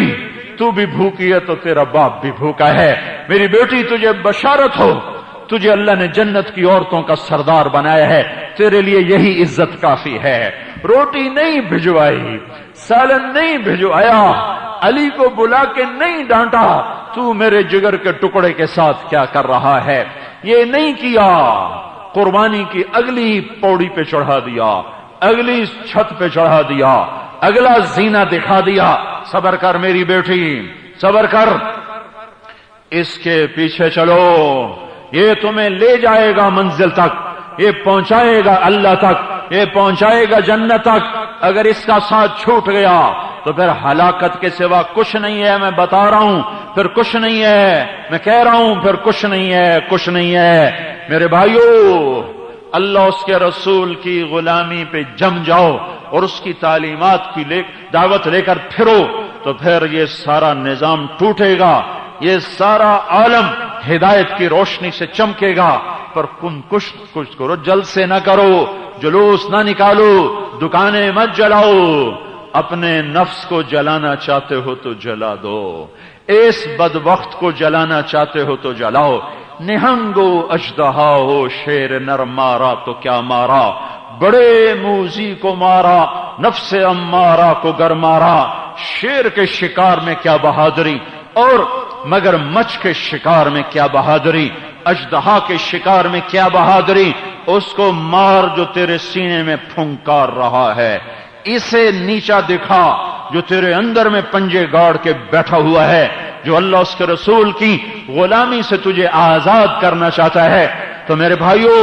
تو بھی بھوکی ہے تو تیرا باپ بھی بھوکا ہے، میری بیٹی تجھے بشارت ہو، تجھے اللہ نے جنت کی عورتوں کا سردار بنایا ہے، تیرے لیے یہی عزت کافی ہے۔ روٹی نہیں بھجوائی، سالن نہیں بھجوایا، علی کو بلا کے نہیں ڈانٹا، تو میرے جگر کے ٹکڑے کے ساتھ کیا کر رہا ہے؟ یہ نہیں کیا، قربانی کی اگلی پوڑی پہ چڑھا دیا، اگلی چھت پہ چڑھا دیا، اگلا زینہ دکھا دیا۔ صبر کر میری بیٹی، صبر کر، اس کے پیچھے چلو، یہ تمہیں لے جائے گا منزل تک، یہ پہنچائے گا اللہ تک، یہ پہنچائے گا جنت تک۔ اگر اس کا ساتھ چھوٹ گیا تو پھر ہلاکت کے سوا کچھ نہیں ہے، میں بتا رہا ہوں، پھر کچھ نہیں ہے، میں کہہ رہا ہوں پھر کچھ نہیں ہے، کچھ نہیں ہے۔ میرے بھائیو، اللہ اس کے رسول کی غلامی پہ جم جاؤ اور اس کی تعلیمات کی دعوت لے کر پھرو، تو پھر یہ سارا نظام ٹوٹے گا، یہ سارا عالم ہدایت کی روشنی سے چمکے گا۔ پر کچھ کرو، جلسے نہ کرو، جلوس نہ نکالو، دکانیں مت جلاؤ، اپنے نفس کو جلانا چاہتے ہو تو جلا دو، اس بدبخت کو جلانا چاہتے ہو تو جلاؤ۔ نہنگو اژدہا ہو، شیر نر مارا تو کیا مارا، بڑے موذی کو مارا، نفس امارہ کو گر مارا۔ شیر کے شکار میں کیا بہادری، اور مگر مچھ کے شکار میں کیا بہادری، اژدہا کے شکار میں کیا بہادری۔ اس کو مار جو تیرے سینے میں پھنکار رہا ہے، اسے نیچا دکھا جو تیرے اندر میں پنجے گاڑ کے بیٹھا ہوا ہے، جو اللہ اس کے رسول کی غلامی سے تجھے آزاد کرنا چاہتا ہے۔ تو میرے بھائیو،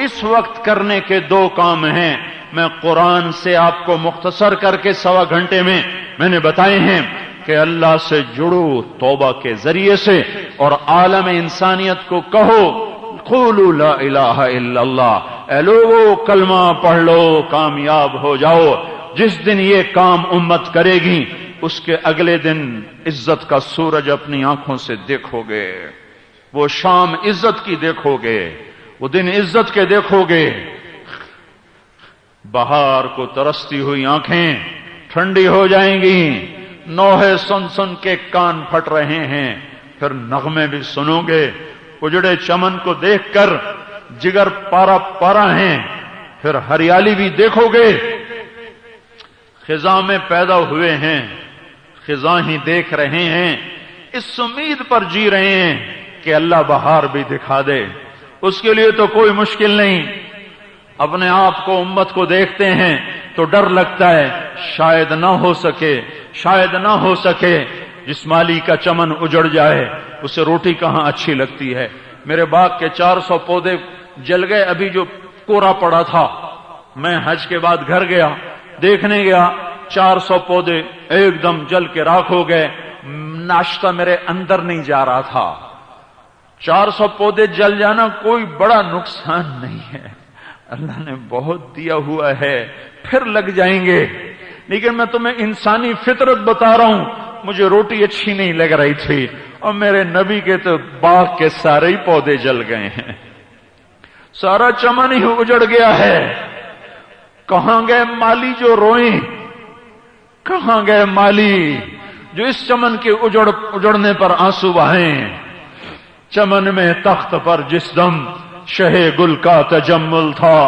اس وقت کرنے کے 2 کام ہیں، میں قرآن سے آپ کو مختصر کر کے 1.25 گھنٹے میں میں نے بتائے ہیں کہ اللہ سے جڑو توبہ کے ذریعے سے، اور عالم انسانیت کو کہو قولوا لا الہ الا اللہ، اے لوگو کلمہ پڑھ لو، کامیاب ہو جاؤ۔ جس دن یہ کام امت کرے گی، اس کے اگلے دن عزت کا سورج اپنی آنکھوں سے دیکھو گے، وہ شام عزت کی دیکھو گے، وہ دن عزت کے دیکھو گے۔ بہار کو ترستی ہوئی آنکھیں ٹھنڈی ہو جائیں گی، نوحے سن کے کان پھٹ رہے ہیں، پھر نغمے بھی سنو گے، اجڑے چمن کو دیکھ کر جگر پارا پارا ہیں، پھر ہریالی بھی دیکھو گے۔ خزاں میں پیدا ہوئے ہیں، خزاں ہی دیکھ رہے ہیں، اس امید پر جی رہے ہیں کہ اللہ بہار بھی دکھا دے۔ اس کے لیے تو کوئی مشکل نہیں۔ اپنے آپ کو، امت کو دیکھتے ہیں تو ڈر لگتا ہے شاید نہ ہو سکے، شاید نہ ہو سکے۔ جس مالی کا چمن اجڑ جائے اسے روٹی کہاں اچھی لگتی ہے۔ میرے باغ کے 400 پودے جل گئے، ابھی جو کورا پڑا تھا، میں حج کے بعد گھر گیا، دیکھنے گیا، 400 پودے ایک دم جل کے راکھ ہو گئے۔ ناشتہ میرے اندر نہیں جا رہا تھا۔ 400 پودے جل جانا کوئی بڑا نقصان نہیں ہے، اللہ نے بہت دیا ہوا ہے، پھر لگ جائیں گے، لیکن میں تمہیں انسانی فطرت بتا رہا ہوں، مجھے روٹی اچھی نہیں لگ رہی تھی اور میرے نبی کے تو باغ کے سارے ہی پودے جل گئے ہیں، سارا چمن ہی اجڑ گیا ہے، کہاں گئے مالی جو روئیں، کہاں گئے مالی جو اس چمن کے اجڑنے پر آنسو بہائیں؟ چمن میں تخت پر جس دم شہ گل کا تجمل تھا،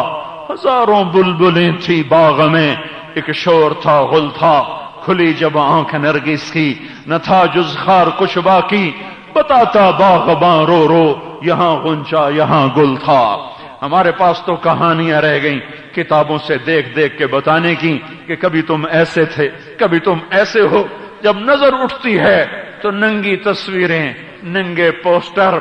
ہزاروں بلبلیں تھی باغ میں، ایک شور تھا غل تھا، کھلی جب آنکھ نرگس کی نہ تھا جز خار کچھ باقی، بتاتا باغباں رو رو یہاں غنچہ یہاں گل تھا۔ ہمارے پاس تو کہانیاں رہ گئیں کتابوں سے دیکھ دیکھ کے بتانے کی کہ کبھی تم ایسے تھے، کبھی تم ایسے ہو۔ جب نظر اٹھتی ہے تو ننگی تصویریں، ننگے پوسٹر،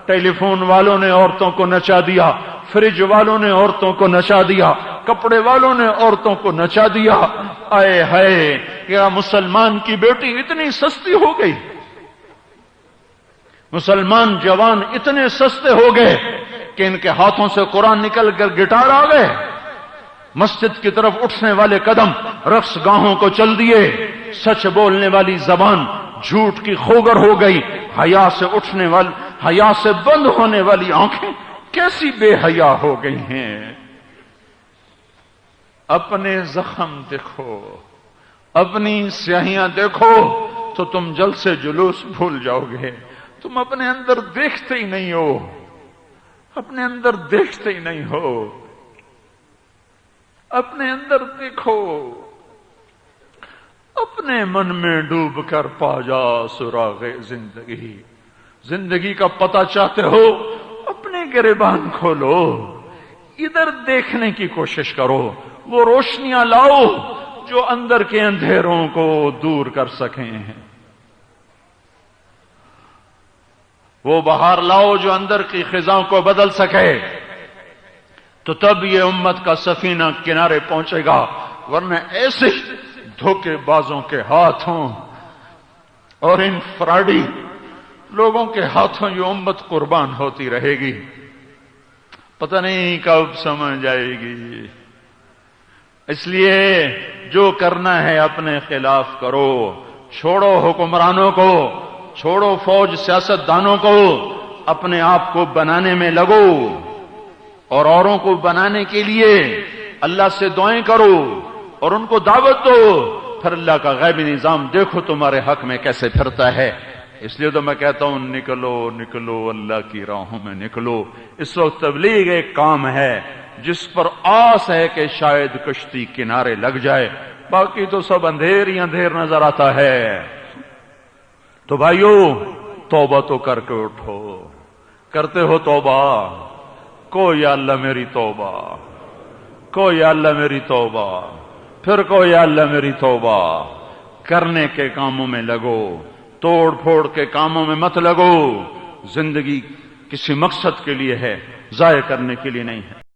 ٹیلی فون والوں نے عورتوں کو نچا دیا، فریج والوں نے عورتوں کو نچا دیا، کپڑے والوں نے عورتوں کو نچا دیا۔ آئے ہائے، کیا مسلمان کی بیٹی اتنی سستی ہو گئی، مسلمان جوان اتنے سستے ہو گئے کہ ان کے ہاتھوں سے قرآن نکل کر گٹار آ گئے، مسجد کی طرف اٹھنے والے قدم رقص گاہوں کو چل دیے، سچ بولنے والی زبان جھوٹ کی خوگر ہو گئی، حیا سے اٹھنے والی، حیا سے بند ہونے والی آنکھیں کیسی بے حیا ہو گئی ہیں۔ اپنے زخم دیکھو، اپنی سیاہیاں دیکھو تو تم جلد سے جلوس بھول جاؤ گے۔ تم اپنے اندر دیکھتے ہی نہیں ہو، اپنے اندر دیکھتے ہی نہیں ہو، اپنے اندر دیکھو، اپنے من میں ڈوب کر پا جا سراغ زندگی۔ زندگی کا پتہ چاہتے ہو، اپنے گریبان کھولو، ادھر دیکھنے کی کوشش کرو، وہ روشنیاں لاؤ جو اندر کے اندھیروں کو دور کر سکیں، وہ بہار لاؤ جو اندر کی خزاں کو بدل سکے، تو تب یہ امت کا سفینہ کنارے پہنچے گا، ورنہ ایسے دھوکے بازوں کے ہاتھوں اور ان فراڈی لوگوں کے ہاتھوں یہ امت قربان ہوتی رہے گی، پتہ نہیں کب سمجھ آئے گی۔ اس لیے جو کرنا ہے اپنے خلاف کرو، چھوڑو حکمرانوں کو، چھوڑو فوج سیاست دانوں کو، اپنے آپ کو بنانے میں لگو، اور اوروں کو بنانے کے لیے اللہ سے دعائیں کرو اور ان کو دعوت دو، پھر اللہ کا غیبی نظام دیکھو تمہارے حق میں کیسے پھرتا ہے۔ اس لیے تو میں کہتا ہوں نکلو نکلو، اللہ کی راہوں میں نکلو۔ اس وقت تبلیغ ایک کام ہے جس پر آس ہے کہ شاید کشتی کنارے لگ جائے، باقی تو سب اندھیر ہی اندھیر نظر آتا ہے۔ تو بھائیو، توبہ تو کر کے اٹھو، کرتے ہو توبہ؟ کو یا اللہ میری توبہ، کو یا اللہ میری توبہ، پھر کو یا اللہ میری توبہ۔ کرنے کے کاموں میں لگو، توڑ پھوڑ کے کاموں میں مت لگو۔ زندگی کسی مقصد کے لیے ہے، ضائع کرنے کے لیے نہیں ہے۔